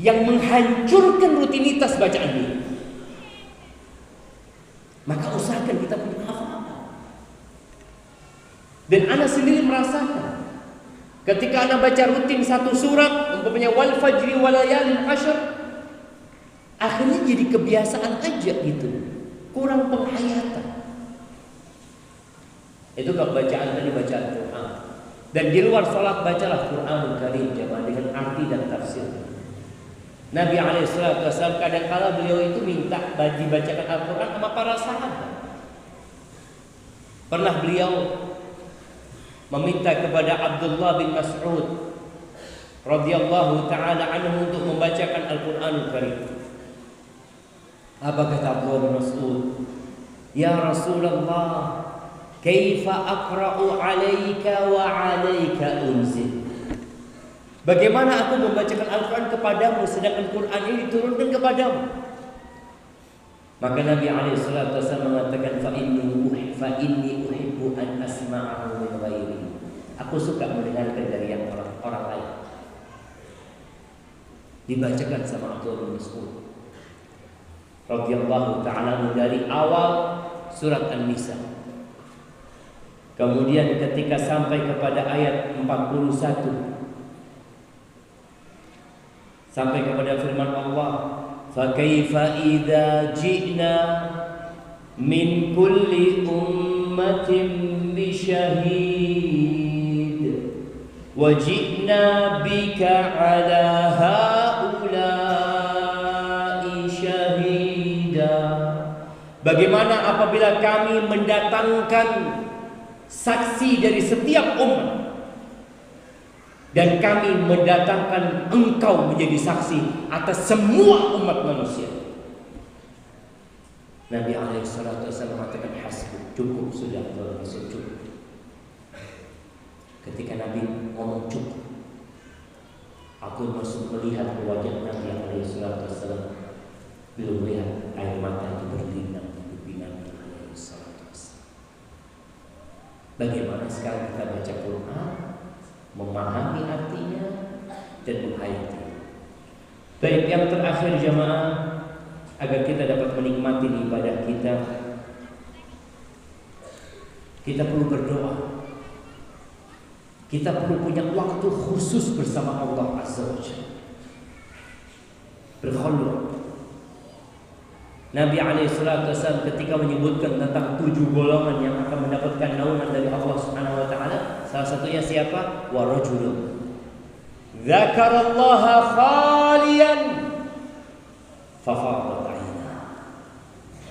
yang menghancurkan rutinitas bacaan dia. Maka usahakan kita punya hafal. Dan ana sendiri merasakan ketika anak baca rutin satu surat, umpamanya wal fajri wa layalin ashr, akhirnya jadi kebiasaan aja gitu, kurang penghayatan. Itu kalau bacaan tadi bacaan Quran. Dan di luar sholat bacalah Quranul Karim jemaah dengan arti dan tafsir. Nabi SAW kadang-kala beliau itu minta dibacakan Al-Quran sama para sahabat. Pernah beliau meminta kepada Abdullah bin Mas'ud radhiyallahu taala anhu untuk membacakan Al-Qur'anul Karim. Apa kata Abdullah bin Mas'ud? Ya Rasulullah, kaifa aqra'u 'alaika wa 'alaika unzil? Bagaimana aku membacakan Al-Quran kepadamu sedangkan Quran ini diturunkan kepadamu? Maka Nabi SAW mengatakan fa inni uhibbu an asma'ahu min ghairi. Aku suka mendengarkan dari yang orang lain. Dibacakan sama Abdullah bin Mas'ud radhiyallahu ta'ala dari awal surat An-Nisa. Kemudian ketika sampai kepada ayat 41 sampai kepada firman Allah, fa kaifa idza ji'na min kulli ummatin bi syahid wa ji'na bika 'ala haula'i syahida. Bagaimana apabila kami mendatangkan saksi dari setiap umat dan kami mendatangkan engkau menjadi saksi atas semua umat manusia. Nabi SAW mengatakan hasbuk, cukup sudah, cukup. Ketika Nabi ngomong cukup, aku masuk melihat wajah Nabi SAW. Belum melihat air mata itu berlinang di pipi Nabi SAW. Bagaimana sekarang kita baca Quran, memahami artinya dan menghayati. Baik, yang terakhir jamaah, agar kita dapat menikmati ibadah kita perlu berdoa. Kita perlu punya waktu khusus bersama Allah Azza wa Jalla. Berkhulwat. Nabi SAW ketika menyebutkan tentang 7 golongan yang akan mendapatkan naungan dari Allah Subhanahu wa taala, salah satunya siapa? Wa rajulun dzakarallaha khaliyan fafadat 'ainah.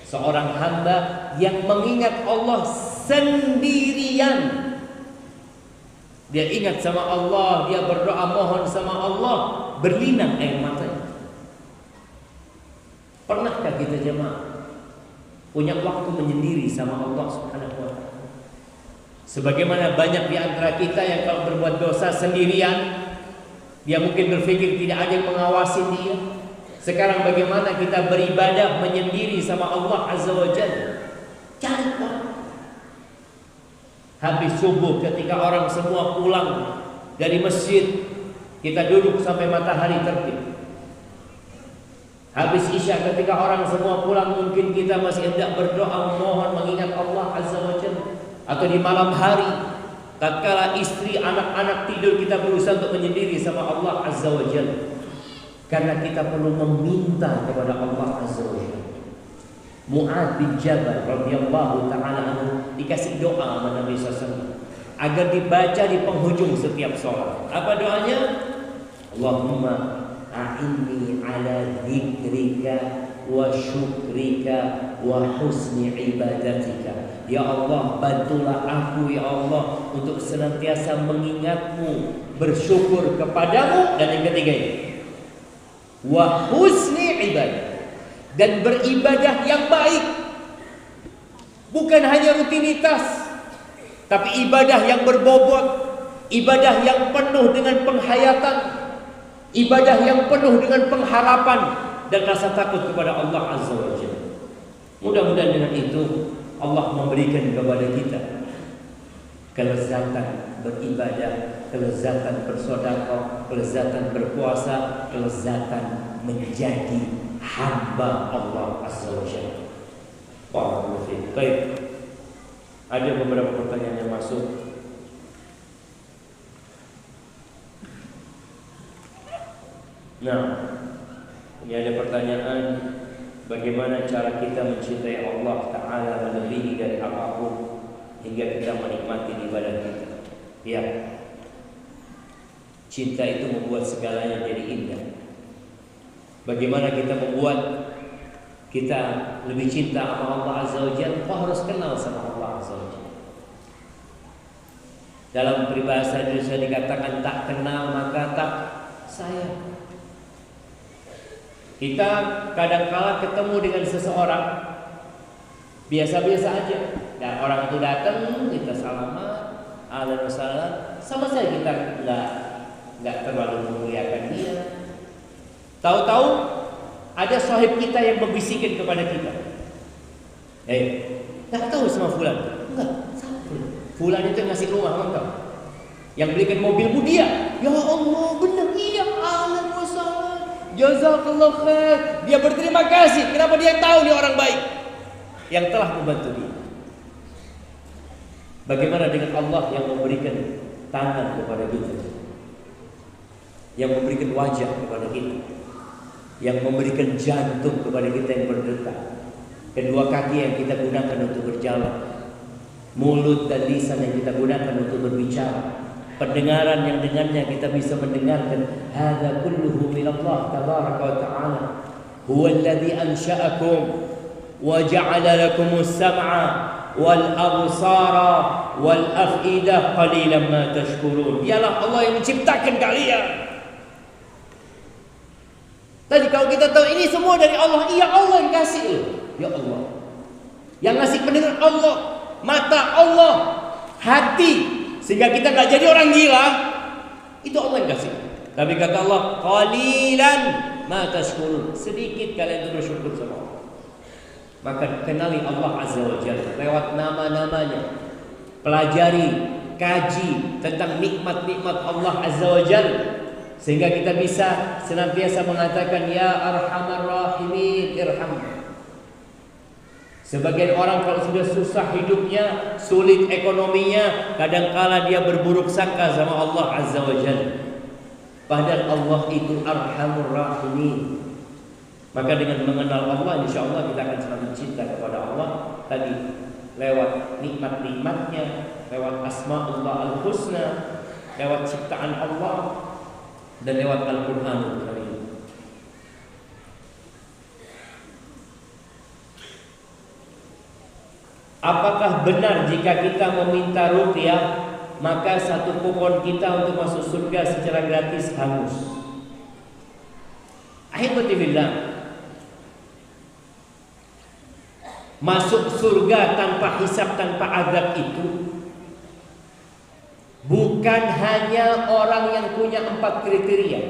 Seorang hamba yang mengingat Allah sendirian dia ingat sama Allah, dia berdoa mohon sama Allah, berlinang air matanya. Pernahkah kita jemaah punya waktu menyendiri sama Allah Subhanahu wa taala? Sebagaimana banyak di antara kita yang kalau berbuat dosa sendirian, dia mungkin berpikir tidak ada yang mengawasi dia. Sekarang bagaimana kita beribadah menyendiri sama Allah Azza wa Jalla? Cari waktu. Habis subuh ketika orang semua pulang dari masjid, kita duduk sampai matahari terbit. Habis isya ketika orang semua pulang, mungkin kita masih hendak berdoa mohon mengingat Allah Azza wa Jalla. Atau di malam hari tatkala istri anak-anak tidur, kita berusaha untuk menyendiri sama Allah Azza wa Jalla. Karena kita perlu meminta kepada Allah Azza wa Jalla. Mu'adz bin Jabal radhiyallahu taala anhu dikasih doa sama Nabi SAW agar dibaca di penghujung setiap sholat. Apa doanya? Allahumma a'inni ala dzikrika wa syukrika wa husni ibadatika. Ya Allah, bantulah aku ya Allah untuk senantiasa mengingatmu, bersyukur kepadamu, dan yang ketiga ini wa husni ibadah, dan beribadah yang baik. Bukan hanya rutinitas, tapi ibadah yang berbobot, ibadah yang penuh dengan penghayatan, ibadah yang penuh dengan pengharapan dan rasa takut kepada Allah Azza wa Jalla. Mudah-mudahan dengan itu Allah memberikan kepada kita kelezatan beribadah, kelezatan bersedekah, kelezatan berpuasa, kelezatan menjadi hamba Allah Azza wa Jalla. Baik. Ada beberapa pertanyaan yang masuk. Nah, ini ada pertanyaan, bagaimana cara kita mencintai Allah Ta'ala melebihi dari apapun hingga kita menikmati ibadah kita. Ya, cinta itu membuat segalanya jadi indah. Bagaimana kita membuat kita lebih cinta sama Allah Azza wa Jalla? Kau harus kenal sama Allah Azza wa Jalla. Dalam peribahasa Indonesia dikatakan tak kenal maka tak sayang. Kita kadang-kala ketemu dengan seseorang biasa-biasa aja, dan orang itu datang, kita salaman, ahlan wa sahlan, sama saja kita nggak terlalu memuliakan dia. Tahu-tahu ada sahib kita yang membisikkan kepada kita, nggak tahu sama fulan, enggak, fulan itu ngasih rumah engkau, yang belikan mobilmu dia. Ya Allah, benar, iya, ahlan wa sahlan, jazakallah khair. Dia berterima kasih. Kenapa? Dia tahu dia orang baik yang telah membantu dia. Bagaimana dengan Allah yang memberikan tangan kepada kita, yang memberikan wajah kepada kita, yang memberikan jantung kepada kita yang berdetak, kedua kaki yang kita gunakan untuk berjalan, mulut dan lisan yang kita gunakan untuk berbicara, pendengaran yang dengannya kita bisa mendengarkan. Hadza kulluhu min Allah tabaraka wa ta'ala. Huwa alladhi ansha'akum wa ja'ala lakumus sam'a wal absara wal af'idah qalilan ma tashkurun. Dialah Allah yang menciptakan kalian. Tadi kalau kita tahu ini semua dari Allah, iya Allah yang kasih. Ya Allah. Yang ngasih pendengar Allah, mata Allah, hati, sehingga kita nggak jadi orang gila. Itu Allah yang kasih. Tapi kata Allah, qalilan ma tashkurun, sedikit kalian bersyukur sama Allah. Maka kenali Allah Azza wa Jalla lewat nama-namanya. Pelajari, kaji tentang nikmat-nikmat Allah Azza wa Jalla, sehingga kita bisa senantiasa mengatakan ya arhamar rahimin irhamna. Sebagian orang kalau sudah susah hidupnya, sulit ekonominya, kadangkala dia berburuk sangka sama Allah Azza wa Jalla. Padahal Allah itu arhamur rahimin. Maka dengan mengenal Allah, insya Allah kita akan semakin cinta kepada Allah. Tadi lewat nikmat-nikmatnya, lewat asma'ullah al-husna, lewat ciptaan Allah, dan lewat Al-Quranul Karim. Apakah benar jika kita meminta ruqyah maka satu kupon kita untuk masuk surga secara gratis hangus. Alhamdulillah. Masuk surga tanpa hisab, tanpa azab itu bukan hanya orang yang punya 4 kriteria.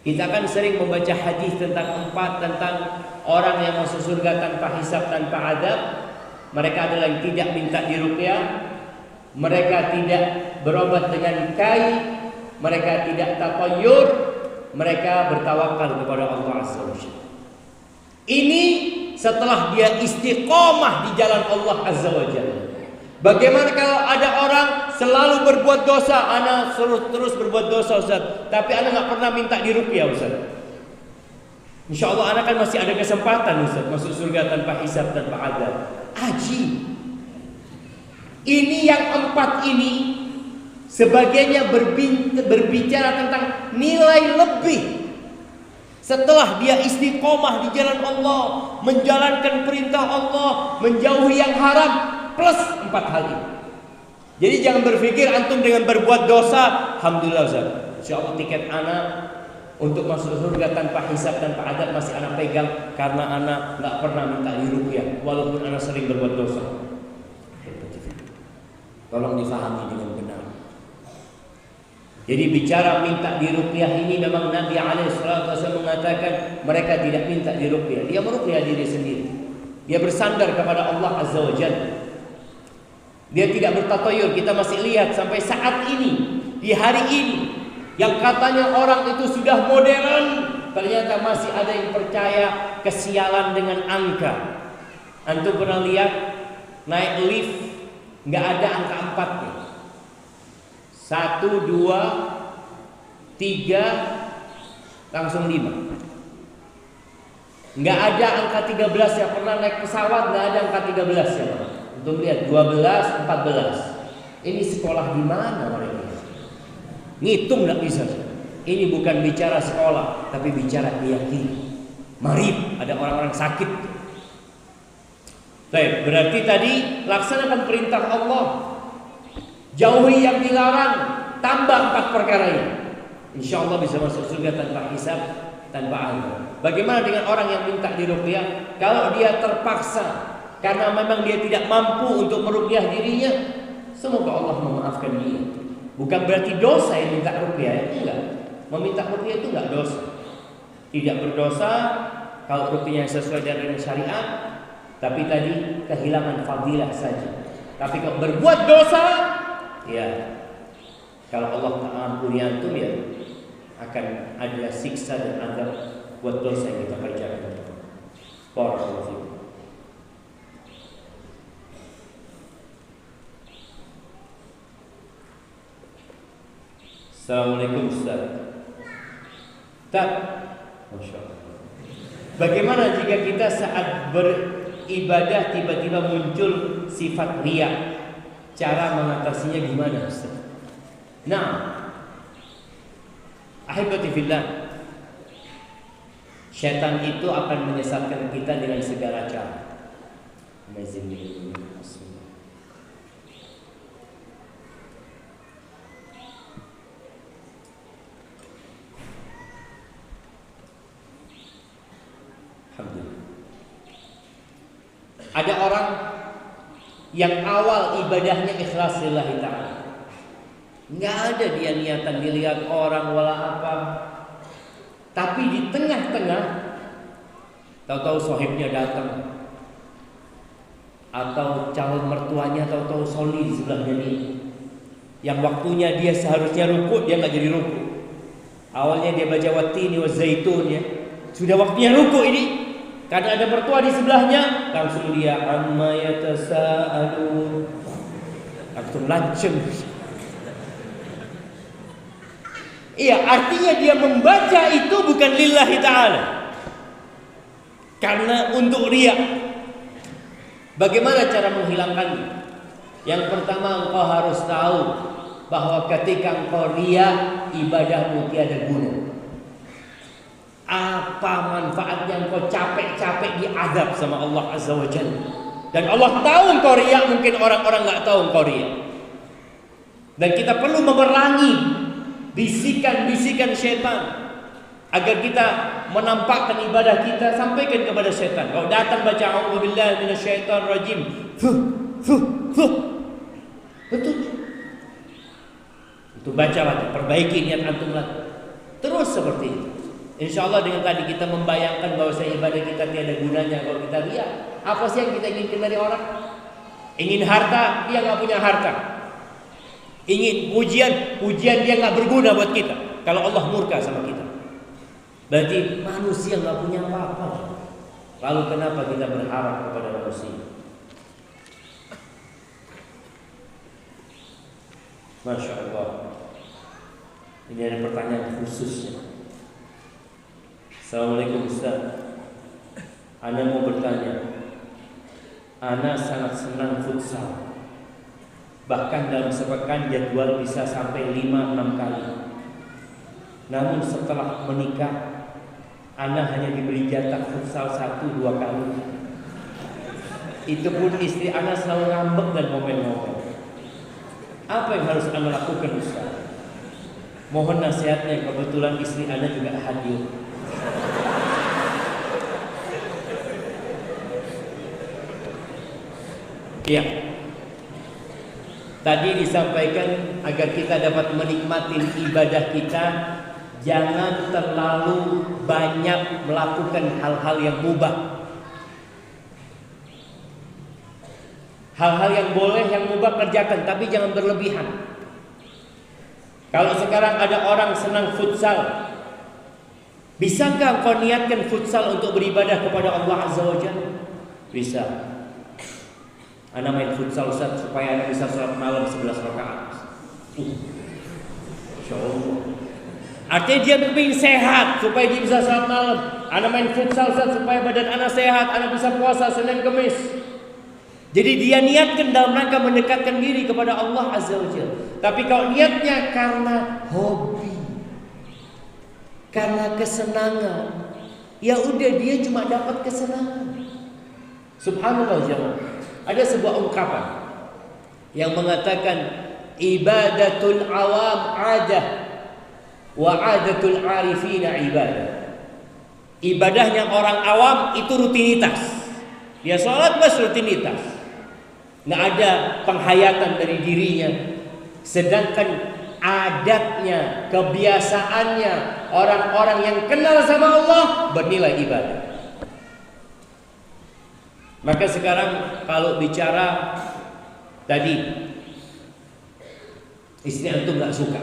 Kita kan sering membaca hadis tentang orang yang masuk surga tanpa hisab, tanpa azab. Mereka adalah yang tidak minta diruqyah, mereka tidak berobat dengan kai, mereka tidak tatayur, mereka bertawakal kepada Allah Azza wa Jalla. Ini setelah dia istiqomah di jalan Allah Azza wa Jalla. Bagaimana kalau ada orang selalu berbuat dosa, ana terus berbuat dosa Ustaz, tapi ana nggak pernah minta diruqyah Ustaz. Insya Allah ana kan masih ada kesempatan Ustaz masuk surga tanpa hisab, tanpa azab. Aji. Ini yang 4 ini sebagainya berbicara tentang nilai lebih. Setelah dia istiqomah di jalan Allah, menjalankan perintah Allah, menjauhi yang haram, plus 4 hal ini. Jadi jangan berpikir antum dengan berbuat dosa, alhamdulillah Ustaz, insyaallah tiket anak untuk masuk surga tanpa hisab, tanpa adab masih anak pegang karena anak nggak pernah minta diruqyah walaupun anak sering berbuat dosa. Tolong difahami dengan benar. Jadi bicara minta diruqyah ini memang Nabi SAW mengatakan mereka tidak minta diruqyah. Dia meruqyah diri sendiri. Dia bersandar kepada Allah Azza wa Jalla. Dia tidak bertatayur. Kita masih lihat sampai saat ini, di hari ini, yang katanya orang itu sudah modern, ternyata masih ada yang percaya kesialan dengan angka. Antum pernah lihat naik lift nggak ada angka 4 nih. 1, 2, 3, langsung 5. Nggak ada angka 13 ya. Pernah naik pesawat nggak ada angka 13 ya. Untuk lihat 12, 14. Ini sekolah di mana mereka? Ngitung nggak bisa. Ini bukan bicara sekolah, tapi bicara keyakinan. Marib, ada orang-orang sakit. Baik, berarti tadi laksanakan perintah Allah. Jauhi yang dilarang, tambah 4 perkara ini. Insya Allah bisa masuk surga tanpa hisab, tanpa azab. Bagaimana dengan orang yang minta diruqyah? Kalau dia terpaksa karena memang dia tidak mampu untuk meruqyah dirinya, semoga Allah memaafkan dia. Bukan berarti dosa yang minta ruqyah, enggak. Meminta ruqyah itu enggak dosa. Tidak berdosa kalau ruqyah sesuai dengan syariat, tapi tadi kehilangan fadilah saja. Tapi kalau berbuat dosa, ya, kalau Allah tak ampuni antum ya akan ada siksa dan azab buat dosa yang kita kerjakan. Barakallahu fikum. Assalamualaikum Ustaz. Masya Allah. Bagaimana jika kita saat beribadah tiba-tiba muncul sifat riya? Cara mengatasinya gimana Ustaz? Nah, ahibati fillah, syaitan itu akan menyesatkan kita dengan segala cara. Ada orang yang awal ibadahnya ikhlas lillahi ta'ala, nggak ada dia niatan dilihat orang wala apa, tapi di tengah-tengah tahu-tahu sohibnya datang atau calon mertuanya tahu-tahu soli di sebelahnya nih, yang waktunya dia seharusnya ruku dia nggak jadi ruku. Awalnya dia baca watini wa zaitun ya, sudah waktunya ruku ini. Karena ada mertua di sebelahnya, langsung dia amma yatasaalun. Langsung lanceng. Iya, artinya dia membaca itu bukan lillahi ta'ala, karena untuk riya. Bagaimana cara menghilangkannya? Yang pertama, engkau harus tahu bahwa ketika engkau riya, ibadahmu tiada guna. Apa manfaatnya engkau capek-capek diazab sama Allah Azza wa Jalla? Dan Allah tahu engkau riya, mungkin orang-orang nggak tahu engkau riya. Dan kita perlu memerangi bisikan-bisikan syaitan agar kita menampakkan ibadah kita, sampaikan kepada syaitan. Kalau datang baca a'udzubillahi minasyaitonir rajim, betul. Itu baca lagi, perbaiki niat antum lagi. Terus seperti itu. InsyaAllah dengan tadi kita membayangkan bahwa ibadah kita tiada gunanya kalau kita riya. Apa sih yang kita inginkan dari orang? Ingin harta, dia nggak punya harta. Ingin pujian dia nggak berguna buat kita. Kalau Allah murka sama kita, berarti manusia nggak punya apa-apa. Lalu kenapa kita berharap kepada manusia? Masya Allah. Ini ada pertanyaan khususnya. Assalamualaikum Ustaz. Ana mau bertanya. Ana sangat senang futsal. Bahkan dalam sepekan jadwal bisa sampai 5-6 kali. Namun setelah menikah, Ana hanya diberi jatah futsal 1-2 kali. Itu pun istri Ana selalu ngambek dan ngomel-ngomel. Apa yang harus Ana lakukan Ustaz? Mohon nasihatnya, kebetulan istri Ana juga hadir. Ya, tadi disampaikan agar kita dapat menikmati ibadah kita, jangan terlalu banyak melakukan hal-hal yang mubah. Hal-hal yang boleh, yang mubah kerjakan, tapi jangan berlebihan. Kalau sekarang ada orang senang futsal, bisakah kau niatkan futsal untuk beribadah kepada Allah Azza wa Jalla? Bisa. Ana main futsal Ustaz supaya ana bisa salat malam 11 rakaat. Insyaallah. Artinya dia ingin sehat supaya dia bisa salat malam. Ana main futsal Ustaz supaya badan ana sehat, ana bisa puasa Senin Kamis. Jadi dia niatkan dalam rangka mendekatkan diri kepada Allah Azza wa Jalla. Tapi kalau niatnya karena hobi, karena kesenangan, ya udah dia cuma dapat kesenangan. Subhanallah jemaah. Ada sebuah ungkapan yang mengatakan ibadatul awam adah wa adatul arifina ibadah. Ibadahnya orang awam itu rutinitas. Dia sholat bas rutinitas, nggak ada penghayatan dari dirinya. Sedangkan adatnya, kebiasaannya orang-orang yang kenal sama Allah bernilai ibadah. Maka sekarang kalau bicara tadi istri antum nggak suka,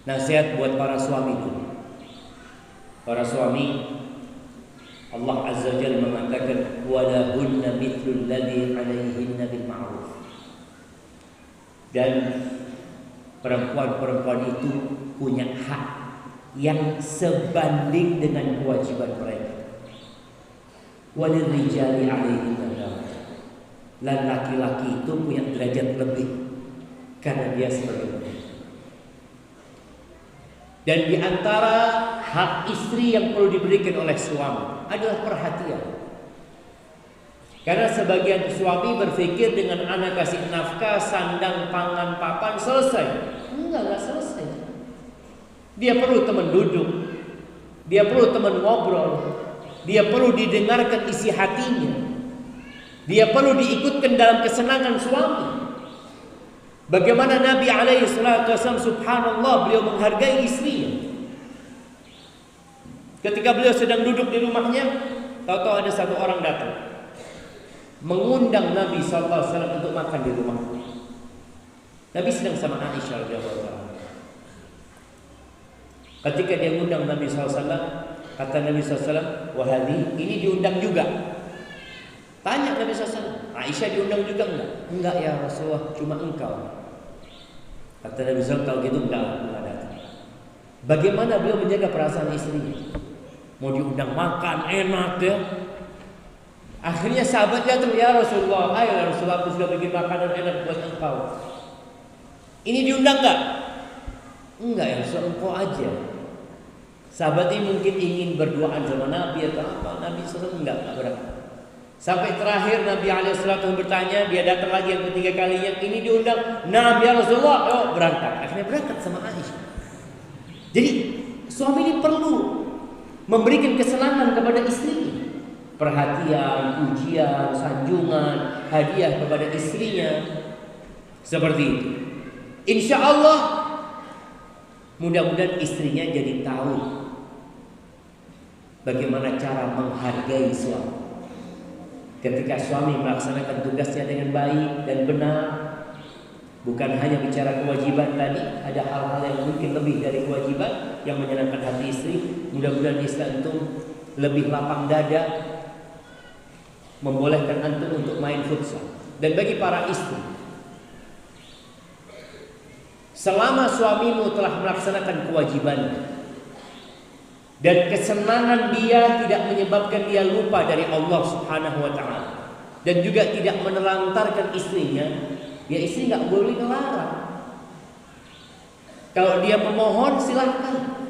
nasihat buat para suami dulu. Para suami, Allah Azza wa Jalla mengatakan walahunna mithlul ladzi 'alaihinna bil ma'ruf. Dan perempuan-perempuan itu punya hak yang sebanding dengan kewajiban mereka. Walil rijali 'alaihinna darajah. Dan laki-laki itu punya derajat lebih karena dia sebagai wanita. Dan di antara hak istri yang perlu diberikan oleh suami adalah perhatian. Karena sebagian suami berpikir dengan anak kasih nafkah, sandang, pangan, papan selesai. Enggak selesai. Dia perlu teman duduk, dia perlu teman ngobrol, dia perlu didengarkan isi hatinya, dia perlu diikutkan dalam kesenangan suami. Bagaimana Nabi alaihi salatu wasallam, subhanallah, beliau menghargai istrinya. Ketika beliau sedang duduk di rumahnya, tahu-tahu ada satu orang datang mengundang Nabi sallallahu alaihi wasallam untuk makan di rumahnya. Nabi sedang sama Aisyah radhiyallahu anha. Ketika dia mengundang Nabi sallallahu alaihi wasallam, kata Nabi sallallahu alaihi wasallam, "Wahadi, ini diundang juga?" Tanya Nabi SAW, Aisyah diundang juga enggak? Enggak ya Rasulullah, cuma engkau. Kata Nabi SAW, kalau gitu enggak datang. Bagaimana beliau menjaga perasaan istrinya? Mau diundang makan, enak ya. Akhirnya sahabat datang, ya Rasulullah, ayo Rasulullah, aku sudah bikin makanan enak buat engkau. Ini diundang enggak? Enggak ya Rasulullah, engkau aja. Sahabat ini mungkin ingin berduaan sama Nabi atau apa. Nabi SAW enggak berangkat. Sampai terakhir Nabi SAW bertanya, dia datang lagi yang ketiga kalinya, ini diundang, "Nah ya Rasulullah," oh berangkat. Akhirnya berangkat sama Aisyah. Jadi suami ini perlu memberikan kesenangan kepada istrinya, perhatian, pujian, sanjungan, hadiah kepada istrinya, seperti itu. Insya Allah mudah-mudahan istrinya jadi tahu bagaimana cara menghargai suami. Ketika suami melaksanakan tugasnya dengan baik dan benar, bukan hanya bicara kewajiban tadi, ada hal-hal yang mungkin lebih dari kewajiban yang menyenangkan hati istri. Mudah-mudahan istri antum lebih lapang dada membolehkan antum untuk main futsal. Dan bagi para istri, selama suamimu telah melaksanakan kewajibannya dan kesenangan dia tidak menyebabkan dia lupa dari Allah Subhanahu wa ta'ala, dan juga tidak menelantarkan istrinya, ya istri nggak boleh ngelarang. Kalau dia memohon silahkan.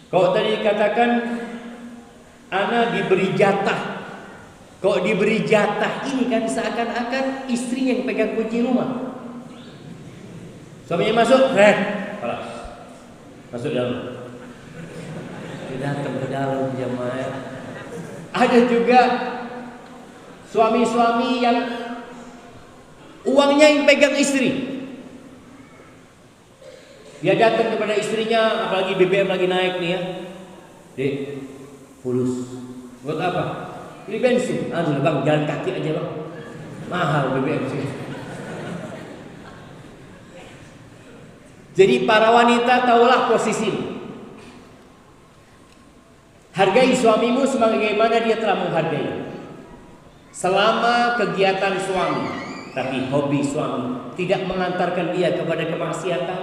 Kalau tadi dikatakan ana diberi jatah, kok diberi jatah ini kan seakan-akan istrinya yang pegang kunci rumah. Suaminya masuk, masuk dalam. Datang ke dalam jamaah. Ada juga suami-suami yang uangnya yang pegang istri. Dia datang kepada istrinya, apalagi BBM lagi naik nih ya. Dek, fulus. Buat apa? Beli bensin. Aduh bang, jalan kaki aja bang. Mahal BBM sih. Jadi para wanita tahulah posisi. Hargai suamimu sebagaimana dia telah menghargai. Selama kegiatan suami, tapi hobi suami tidak mengantarkan dia kepada kemaksiatan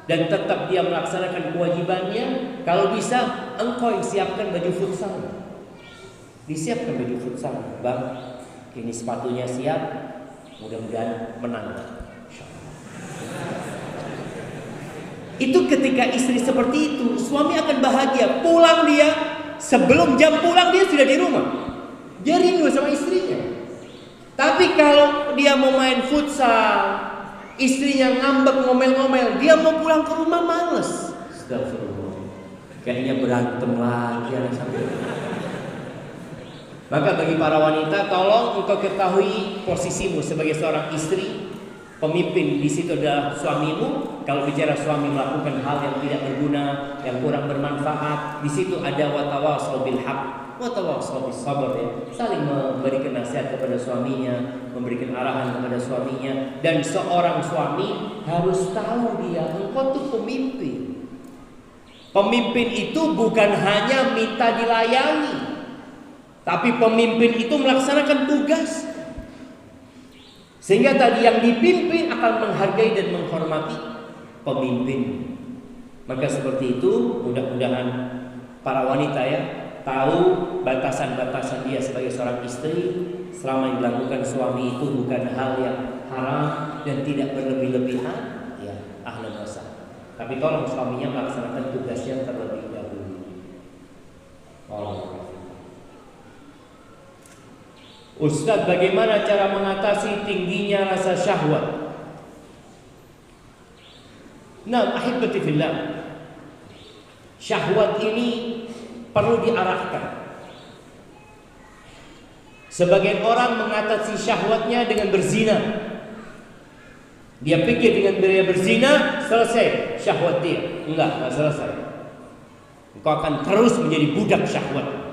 dan tetap dia melaksanakan kewajibannya, kalau bisa engkau yang siapkan baju futsal. Disiapkan baju futsal, bang. Ini sepatunya siap, mudah-mudahan menang. Itu ketika istri seperti itu, suami akan bahagia. Pulang dia, sebelum jam pulang dia sudah di rumah. Dia rindu sama istrinya. Tapi kalau dia mau main futsal, istrinya ngambek ngomel-ngomel, dia mau pulang ke rumah males. Astagfirullah. Kayaknya berantem lagi sampai. Maka bagi para wanita, tolong engkau ketahui posisimu sebagai seorang istri. Pemimpin di situ adalah suamimu. Kalau bicara suami melakukan hal yang tidak berguna, yang kurang bermanfaat, di situ ada watawasau bil haq, watawasau bis sabr, ya. Saling memberikan nasihat kepada suaminya, memberikan arahan kepada suaminya. Dan seorang suami harus tahu dia, engkau tuh pemimpin. Pemimpin itu bukan hanya minta dilayani, tapi pemimpin itu melaksanakan tugas. Sehingga tadi yang dipimpin akan menghargai dan menghormati pemimpin. Maka seperti itu, mudah-mudahan para wanita ya tahu batasan-batasan dia sebagai seorang istri. Selama yang dilakukan suami itu bukan hal yang haram dan tidak berlebih-lebihan, ya ahlan wa sahlan. Tapi tolong suaminya melaksanakan tugasnya terlebih dahulu. Ustaz, bagaimana cara mengatasi tingginya rasa syahwat? Nah, ahibati fillah, syahwat ini perlu diarahkan. Sebagian orang mengatasi syahwatnya dengan berzina. Dia pikir dengan dia berzina selesai syahwat dia. Enggak selesai. Engkau akan terus menjadi budak syahwat.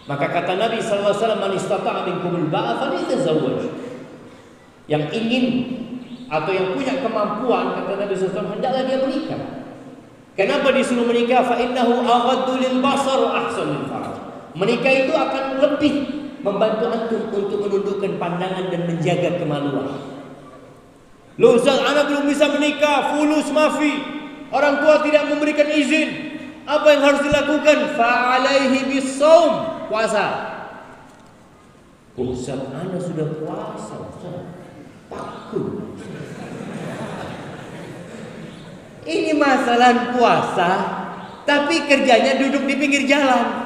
Maka kata Nabi SAW, "Man istata'a minkumul ba'a falyatazawwaj." Yang ingin atau yang punya kemampuan, kata Nabi SAW, hendaklah dia menikah. Kenapa disuruh menikah? Fa innahu aghaddu lil basar wa ahsan lil farj. Menikah itu akan lebih membantu antum untuk menundukkan pandangan dan menjaga kemaluan. Loh Ustaz, anak belum bisa menikah, fulus mafi, orang tua tidak memberikan izin. Apa yang harus dilakukan? Fa alaihi bis-shaum. Puasa. Ustaz, Anda sudah puasa, Ustaz. Takut. Ini masalah puasa, tapi kerjanya duduk di pinggir jalan.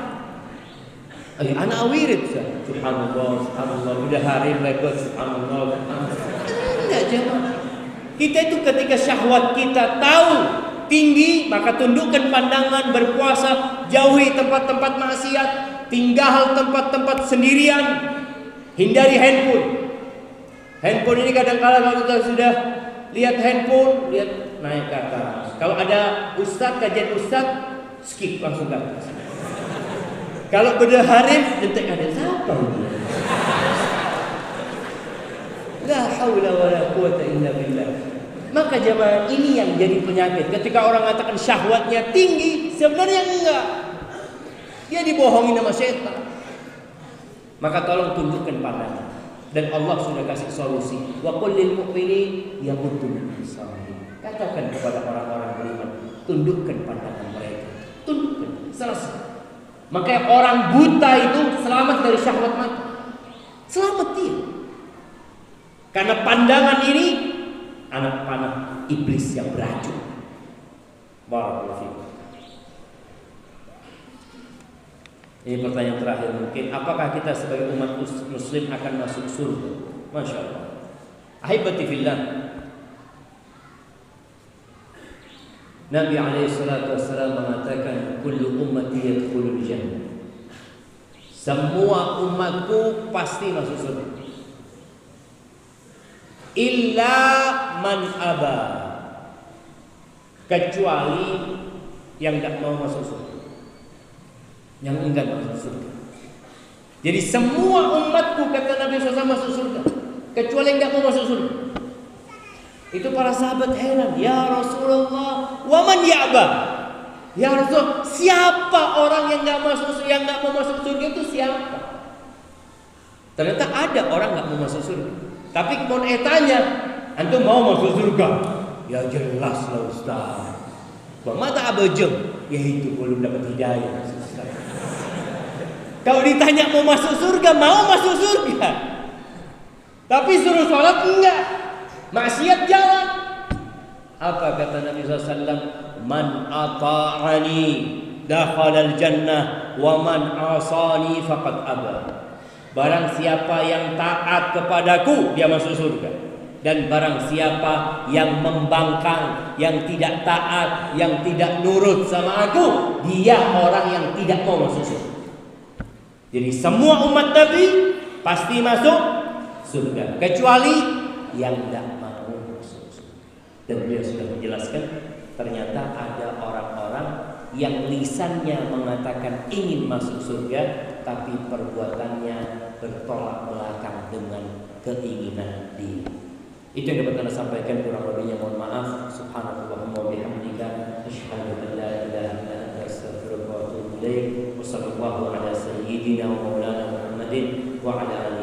Anak wirid, subhanallah, subhanallah, udah hari lebat, subhanallah. Enggak jemaah. Kita itu ketika syahwat kita tahu tinggi, maka tundukkan pandangan, berpuasa, jauhi tempat-tempat maksiat, tinggal tempat-tempat sendirian, hindari handphone. Handphone ini kadang-kala kalau kita sudah lihat handphone, lihat naik ke atas. Kalau ada ustaz, kajian ustaz, skip langsung ke atas. Kalau beda harim, detik ada siapa? La haula wala quwata illa billah. Maka jemaah, ini yang jadi penyakit. Ketika orang mengatakan syahwatnya tinggi, sebenarnya enggak. Dia dibohongin sama setan. Maka tolong tundukkan pandangan. Dan Allah sudah kasih solusi. Wa qul lil mu'minin yaghuddu min absarihim. Katakan kepada orang-orang beriman, tundukkan pandangan mereka. Tundukkan. Selesai. Maka orang buta itu selamat dari syahwat mata. Selamat dia. Karena pandangan ini anak panah iblis yang beracun. Barakallahu fiikum. Ini pertanyaan terakhir mungkin. Apakah kita sebagai umat muslim akan masuk surga? Masya Allah. Ahibati fillah. Nabi SAW mengatakan, kullu ummati yadkhulul jannah. Semua umatku pasti masuk surga. Illa man aba, kecuali yang tidak mau masuk surga, yang enggan masuk surga. Jadi semua umatku, kata Nabi SAW, masuk surga, kecuali yang tidak mau masuk surga. Itu para sahabat heran, ya Rasulullah, wa man ya'ba? Ya Rasul, siapa orang yang nggak masuk, yang nggak mau masuk surga itu siapa? Ternyata ada orang nggak mau masuk surga. Tapi mau tanya, antum mau masuk surga? Ya jelas lah Ustaz. Wa mata abajeng, ya itu belum dapat hidayah. Kalau ditanya mau masuk surga, mau masuk surga. Tapi suruh sholat enggak. Maksiat jalan. Apa kata Nabi SAW? Man ata'ani dakhalal jannah wa man asani faqad aba. Barang siapa yang taat kepadaku, dia masuk surga. Dan barang siapa yang membangkang, yang tidak taat, yang tidak nurut sama aku, dia orang yang tidak mau masuk surga. Jadi semua umat Nabi pasti masuk surga, kecuali yang tidak mau masuk surga. Dan beliau sudah menjelaskan, ternyata ada orang-orang yang lisannya mengatakan ingin masuk surga, tapi perbuatannya bertolak belakang dengan keinginan diri. Itu yang dapat Anda sampaikan, kurang lebihnya mohon maaf. Subhanallahumma wa bihamdika, asyhadu an la ilaha illa anta, astaghfiruka wa atubu ilaik. Wassallallahu ala sayyidina wa maulana Muhammadin wa ala alihi